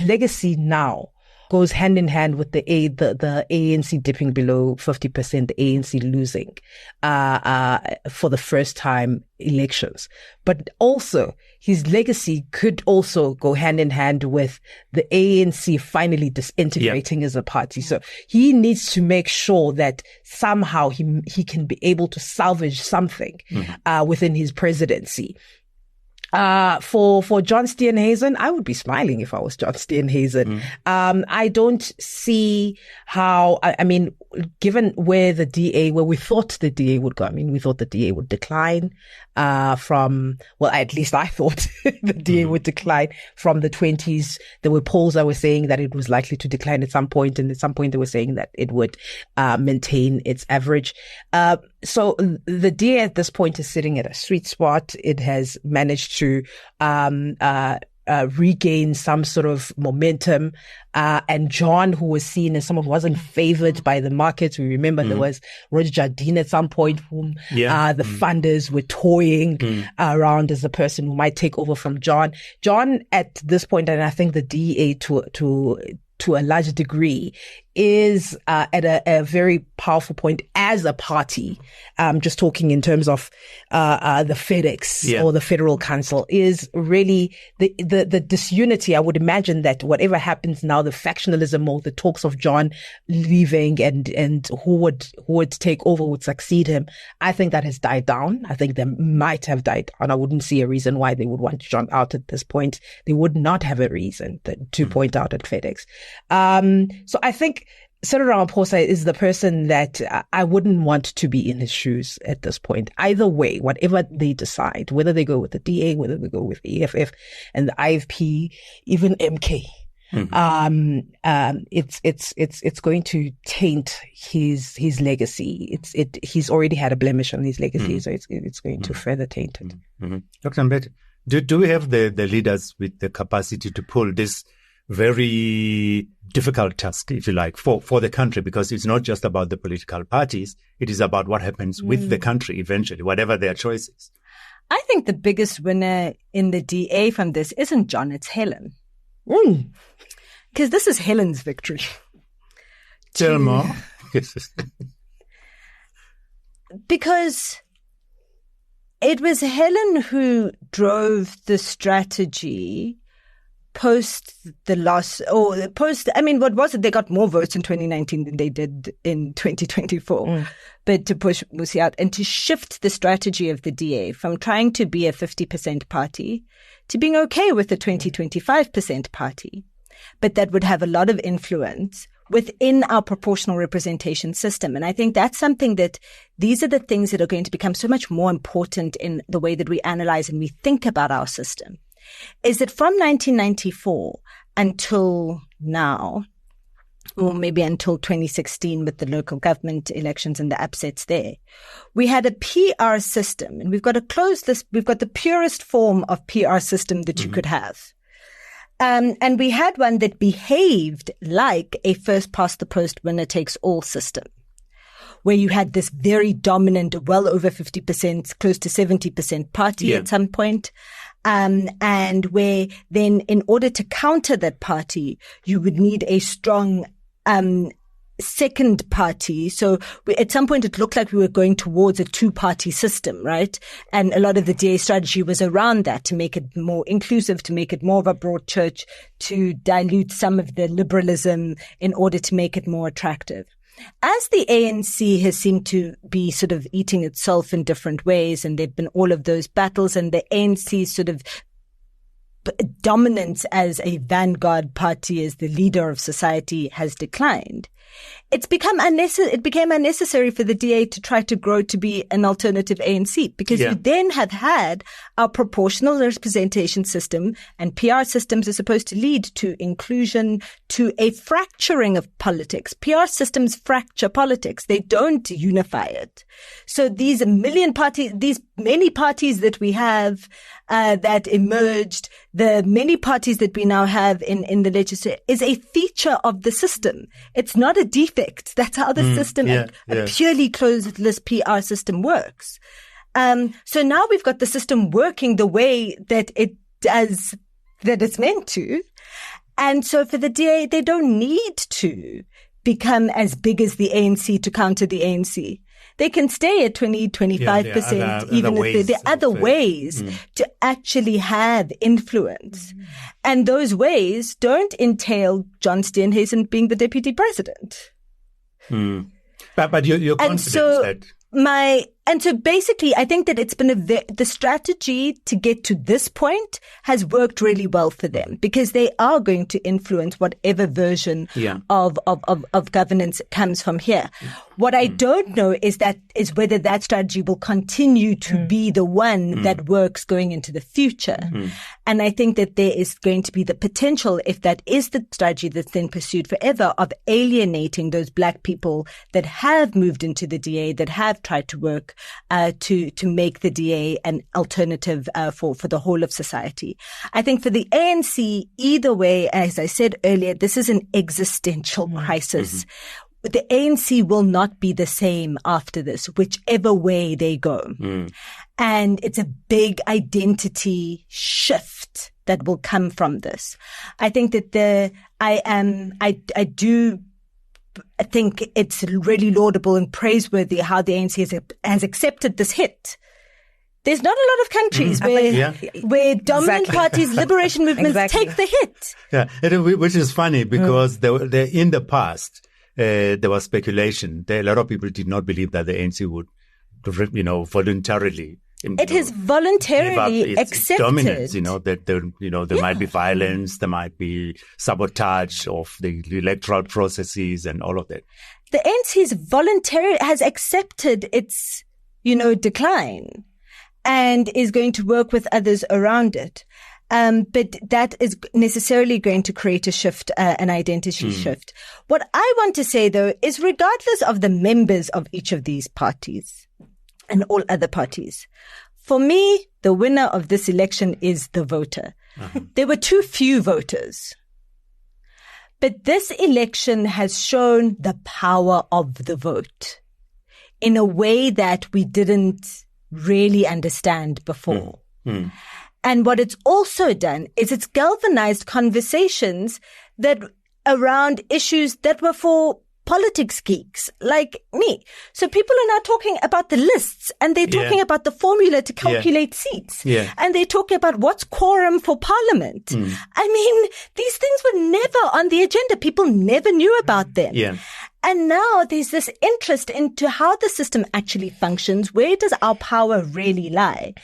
Speaker 9: legacy now goes hand in hand with the ANC dipping below 50%, the ANC losing for the first time elections. But also his legacy could also go hand in hand with the ANC finally disintegrating as a party. So he needs to make sure that somehow he can be able to salvage something within his presidency. For John Steenhuisen, I would be smiling if I was John Steenhuisen. I don't see how, given where we thought the DA would go. We thought the DA would decline, at least I thought the DA would decline from the 20s. There were polls that were saying that it was likely to decline at some point, and at some point they were saying that it would, maintain its average. So the DA at this point is sitting at a sweet spot. It has managed to regain some sort of momentum. And John, who was seen as someone who wasn't favored by the markets. We remember there was Roger Jardine at some point whom the funders were toying around as a person who might take over from John. John at this point, and I think the DA to a large degree, is at a very powerful point as a party. Just talking in terms of the FedEx or the Federal Council, is really the disunity. I would imagine that whatever happens now, the factionalism or the talks of John leaving and who would take over, would succeed him, I think that has died down. I think they might have died down. I wouldn't see a reason why they would want John out at this point. They would not have a reason to point out at FedEx. So I think Cyril Ramaphosa is the person that I wouldn't want to be in his shoes at this point. Either way, whatever they decide, whether they go with the DA, whether they go with the EFF and the IFP, even MK, it's going to taint his legacy. He's already had a blemish on his legacy, so it's going to further taint it.
Speaker 1: Dr. Mbete, do we have the leaders with the capacity to pull this very difficult task, if you like, for the country? Because it's not just about the political parties. It is about what happens with the country eventually, whatever their choices.
Speaker 8: I think the biggest winner in the DA from this isn't John, it's Helen. Because this is Helen's victory.
Speaker 1: Tell more.
Speaker 8: Because it was Helen who drove the strategy post the loss, what was it? They got more votes in 2019 than they did in 2024. But to push Musi out and to shift the strategy of the DA from trying to be a 50% party to being okay with the 20-25% party. But that would have a lot of influence within our proportional representation system. And I think that's something that these are the things that are going to become so much more important in the way that we analyze and we think about our system, is that from 1994 until now, or maybe until 2016 with the local government elections and the upsets there, we had a PR system, and we've got a closed list. We've got the purest form of PR system that you could have. And we had one that behaved like a first past the post winner takes all system, where you had this very dominant, well over 50%, close to 70% party at some point. And where then in order to counter that party, you would need a strong second party. So at some point it looked like we were going towards a two-party system, right? And a lot of the DA strategy was around that, to make it more inclusive, to make it more of a broad church, to dilute some of the liberalism in order to make it more attractive. As the ANC has seemed to be sort of eating itself in different ways, and there've been all of those battles, and the ANC's sort of dominance as a vanguard party, as the leader of society, has declined, it became unnecessary for the DA to try to grow to be an alternative ANC, because you then have had our proportional representation system, and PR systems are supposed to lead to inclusion, to a fracturing of politics. PR systems fracture politics. They don't unify it. So these many parties that we have that emerged, the many parties that we now have in the legislature, is a feature of the system. It's not a defect. That's how the system, a purely closed list PR system, works. So now we've got the system working the way that it does, that it's meant to. And so for the DA, they don't need to become as big as the ANC to counter the ANC. They can stay at 20-25%, even if there are other ways to actually have influence. And those ways don't entail John Steenhuisen being the deputy president.
Speaker 1: But you're confident that...
Speaker 8: And so basically, I think that it's been the strategy to get to this point has worked really well for them, because they are going to influence whatever version of governance comes from here. What I don't know is whether that strategy will continue to be the one that works going into the future. And I think that there is going to be the potential, if that is the strategy that's then pursued forever, of alienating those black people that have moved into the DA, that have tried to work to make the DA an alternative for the whole of society. I think for the ANC, either way, as I said earlier, this is an existential crisis. The ANC will not be the same after this, whichever way they go. And it's a big identity shift that will come from this. I think that I do think it's really laudable and praiseworthy how the ANC has accepted this hit. There's not a lot of countries where dominant parties, liberation movements take the hit.
Speaker 1: Yeah, which is funny, because in the past, there was speculation. A lot of people did not believe that the ANC would, voluntarily.
Speaker 8: It has voluntarily accepted
Speaker 1: dominance. That there might be violence, there might be sabotage of the electoral processes, and all of that.
Speaker 8: The ANC has accepted its, decline, and is going to work with others around it. But that is necessarily going to create a shift, an identity shift. What I want to say, though, is regardless of the members of each of these parties and all other parties, for me, the winner of this election is the voter. There were too few voters. But this election has shown the power of the vote in a way that we didn't really understand before. And what it's also done is it's galvanized conversations that around issues that were for politics geeks like me. So people are now talking about the lists, and they're talking about the formula to calculate seats. And they're talking about what's quorum for parliament. I mean, these things were never on the agenda. People never knew about them. And now there's this interest into how the system actually functions. Where does our power really lie?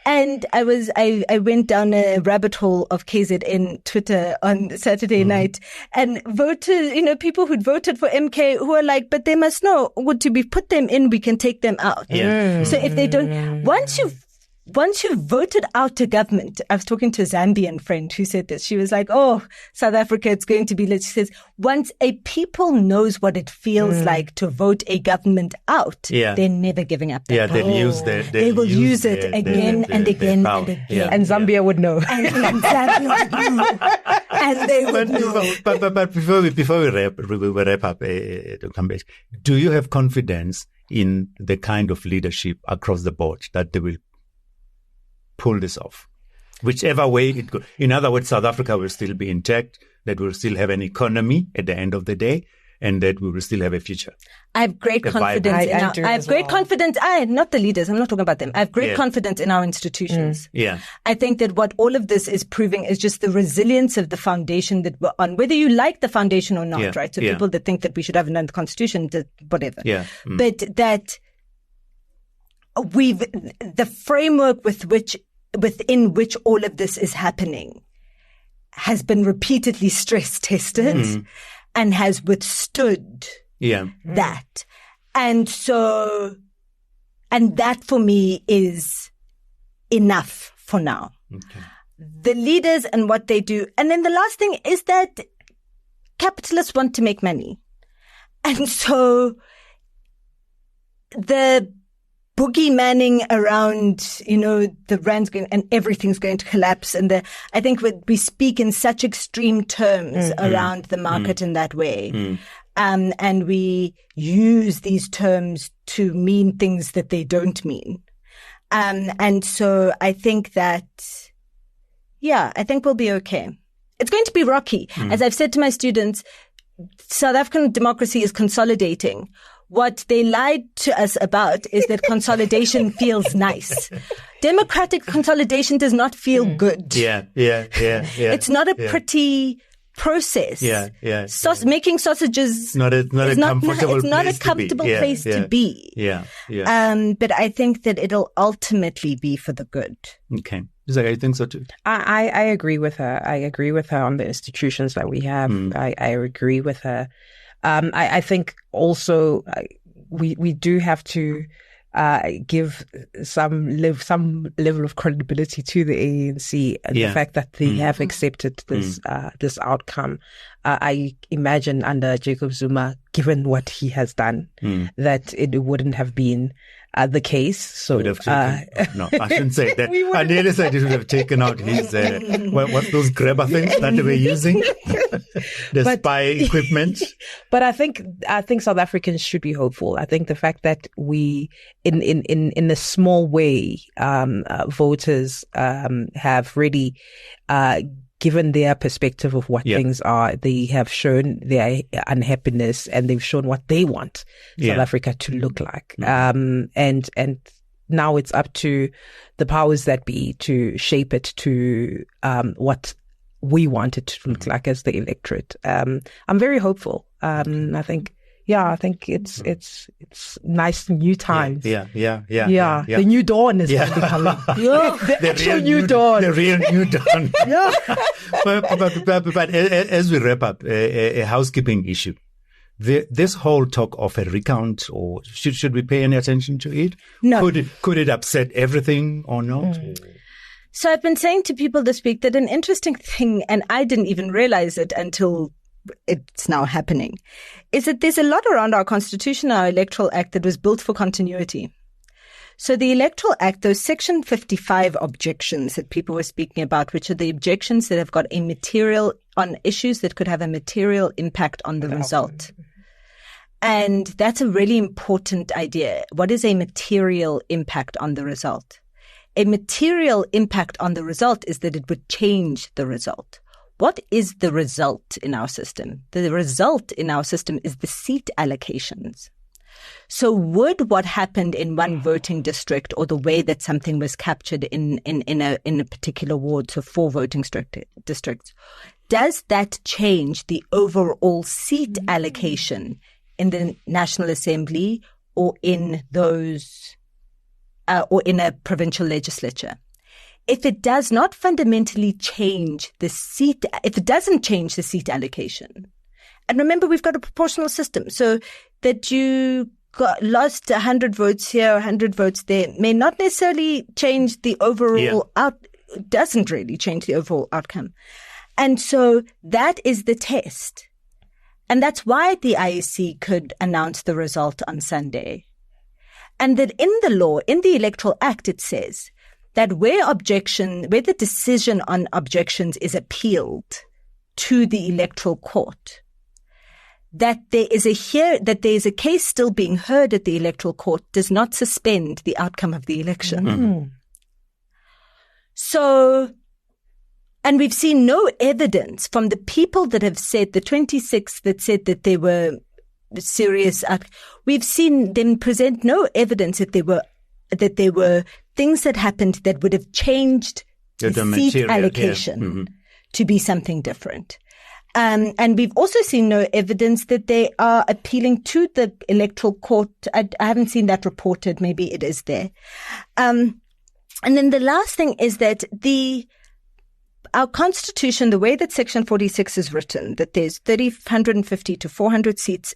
Speaker 8: And I went down a rabbit hole of KZN Twitter on Saturday night, and people who'd voted for MK who are like, but they must know, to be put them in, we can take them out.
Speaker 1: Yeah.
Speaker 8: So if they don't, once you've voted out a government, I was talking to a Zambian friend who said this. She was like, South Africa, it's going to be lit. She says, once a people knows what it feels like to vote a government out, they're never giving up that power.
Speaker 1: They will use
Speaker 8: it again and again and again.
Speaker 1: Yeah.
Speaker 9: And Zambia would know.
Speaker 8: And Zambia would know. And they would know.
Speaker 1: But before we wrap up, Dr. Mbete, do you have confidence in the kind of leadership across the board that they will pull this off, whichever way it goes? In other words, South Africa will still be intact, that we'll still have an economy at the end of the day, and that we will still have a future.
Speaker 8: I have great confidence confidence. Not the leaders. I'm not talking about them. I have great confidence in our institutions. I think that what all of this is proving is just the resilience of the foundation that we're on, whether you like the foundation or not, right? So people that think that we should have another constitution, whatever. But that the framework within which all of this is happening has been repeatedly stress tested and has withstood that. And that for me is enough for now. Okay. The leaders and what they do. And then the last thing is that capitalists want to make money. And so the boogeymanning around, the rand's going and everything's going to collapse. And I think we speak in such extreme terms around the market in that way. And we use these terms to mean things that they don't mean. And so I think that, I think we'll be okay. It's going to be rocky. As I've said to my students, South African democracy is consolidating. What they lied to us about is that consolidation feels nice. Democratic consolidation does not feel good. It's not a pretty process. Making sausages
Speaker 1: not a
Speaker 8: comfortable place to be. But I think that it'll ultimately be for the good.
Speaker 1: Okay. Lizeka, I think so too.
Speaker 9: I agree with her. I agree with her on the institutions that we have. I agree with her. I think also we do have to give some level of credibility to the ANC and the fact that they have accepted this outcome. I imagine under Jacob Zuma, given what he has done, that it wouldn't have been the case. So
Speaker 1: would have taken, no, I shouldn't say that. I nearly said it would have taken out his what's those grabber things that they were using, spy equipment.
Speaker 9: But I think South Africans should be hopeful. I think the fact that we, in a small way, voters have really given their perspective of what things are. They have shown their unhappiness and they've shown what they want South Africa to look like. And now it's up to the powers that be to shape it to what we want it to look like as the electorate. I'm very hopeful. I think it's nice new times. The new dawn is going to be coming. The actual new dawn.
Speaker 1: The real new dawn. But as we wrap up, a housekeeping issue. This whole talk of a recount, or should we pay any attention to it?
Speaker 8: No.
Speaker 1: Could it upset everything or not?
Speaker 8: So I've been saying to people this week that an interesting thing, and I didn't even realize it until it's now happening, is that there's a lot around our constitution, our electoral act, that was built for continuity. So the electoral act, those section 55 objections that people were speaking about, which are the objections that have got a material on issues that could have a material impact on the result. And that's a really important idea. What is a material impact on the result? A material impact on the result is that it would change the result. What is the result in our system? The result in our system is the seat allocations. So would what happened in one voting district, or the way that something was captured in a particular ward, so 4 voting districts, does that change the overall seat allocation in the National Assembly or in those, or in a provincial legislature. If it does not fundamentally change the seat, if it doesn't change the seat allocation, and remember, we've got a proportional system, so that you lost 100 votes here, 100 votes there, may not necessarily change the overall doesn't really change the overall outcome. And so that is the test. And that's why the IEC could announce the result on Sunday. And that in the law, in the Electoral Act, it says that where the decision on objections is appealed to the Electoral Court, that there is a case still being heard at the Electoral Court does not suspend the outcome of the election.
Speaker 1: Mm-hmm.
Speaker 8: So, and we've seen no evidence from the people that have said, the 26 that said that they were serious. We've seen them present no evidence that there were things that happened that would have changed the seat allocation to be something different. And we've also seen no evidence that they are appealing to the Electoral Court. I haven't seen that reported. Maybe it is there. And then the last thing is that our constitution, the way that Section 46 is written, that there's 150 to 400 seats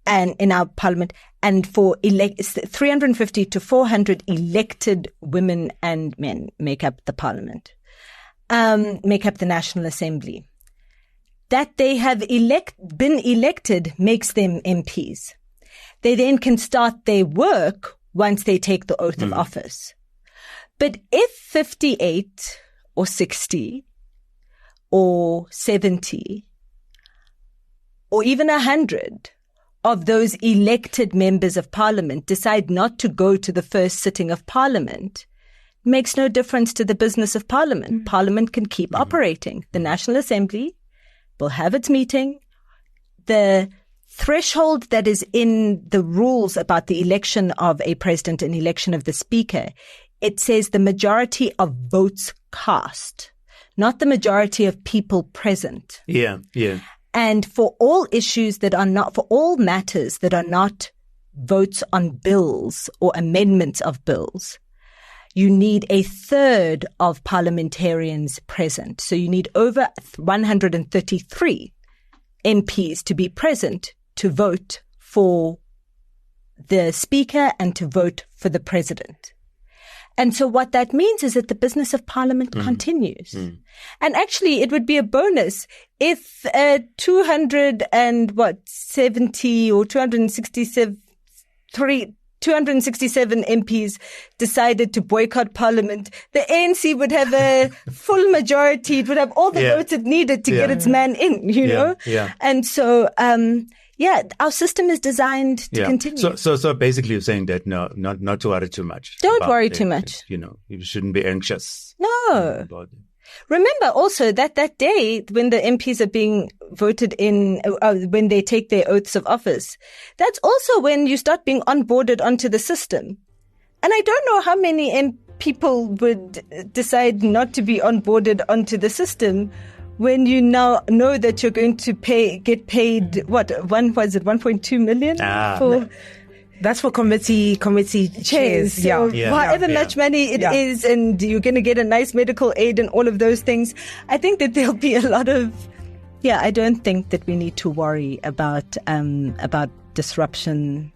Speaker 8: and in our parliament, and for 350 to 400 elected women and men make up the parliament, make up the National Assembly. That they have been elected makes them MPs. They then can start their work once they take the oath of office. But if 58 or 60 or 70 or even 100 of those elected members of parliament decide not to go to the first sitting of parliament, it makes no difference to the business of parliament. Parliament can keep operating. The National Assembly will have its meeting. The threshold that is in the rules about the election of a president and election of the speaker, it says the majority of votes cast, not the majority of people present.
Speaker 1: Yeah.
Speaker 8: And for all issues that are not, for all matters that are not votes on bills or amendments of bills, you need a third of parliamentarians present. So you need over 133 MPs to be present to vote for the speaker and to vote for the president. And so what that means is that the business of parliament continues. And actually, it would be a bonus if 270 or 267 MPs decided to boycott parliament. The ANC would have a full majority. It would have all the votes it needed to get its man in, you know?
Speaker 1: Yeah.
Speaker 8: And so, our system is designed to continue.
Speaker 1: So basically you're saying that not to worry too much.
Speaker 8: Don't worry too much.
Speaker 1: You shouldn't be anxious.
Speaker 8: No. Remember also that day when the MPs are being voted in, when they take their oaths of office, that's also when you start being onboarded onto the system. And I don't know how many people would decide not to be onboarded onto the system when you now know that you're going to get paid, 1.2 million?
Speaker 9: That's for committee chairs.
Speaker 8: So however much money it is, and you're going to get a nice medical aid and all of those things. I think that there'll be a lot of, I don't think that we need to worry about disruption.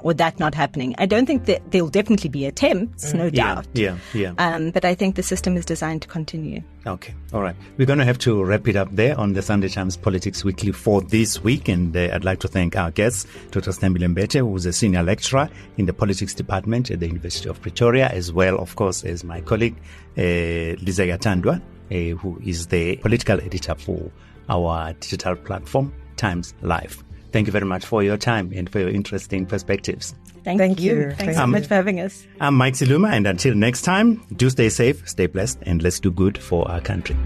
Speaker 8: Or that not happening. I don't think that there'll definitely be attempts, no doubt. But I think the system is designed to continue.
Speaker 1: Okay. All right. We're going to have to wrap it up there on the Sunday Times Politics Weekly for this week. And I'd like to thank our guest, Dr. Sithembile Mbete, who's a senior lecturer in the politics department at the University of Pretoria, as well, of course, as my colleague, Lizeka Tandwa, who is the political editor for our digital platform, TimesLIVE. Thank you very much for your time and for your interesting perspectives.
Speaker 8: Thank you. Thanks so much for having us.
Speaker 1: I'm Mike Siluma, and until next time, do stay safe, stay blessed, and let's do good for our country.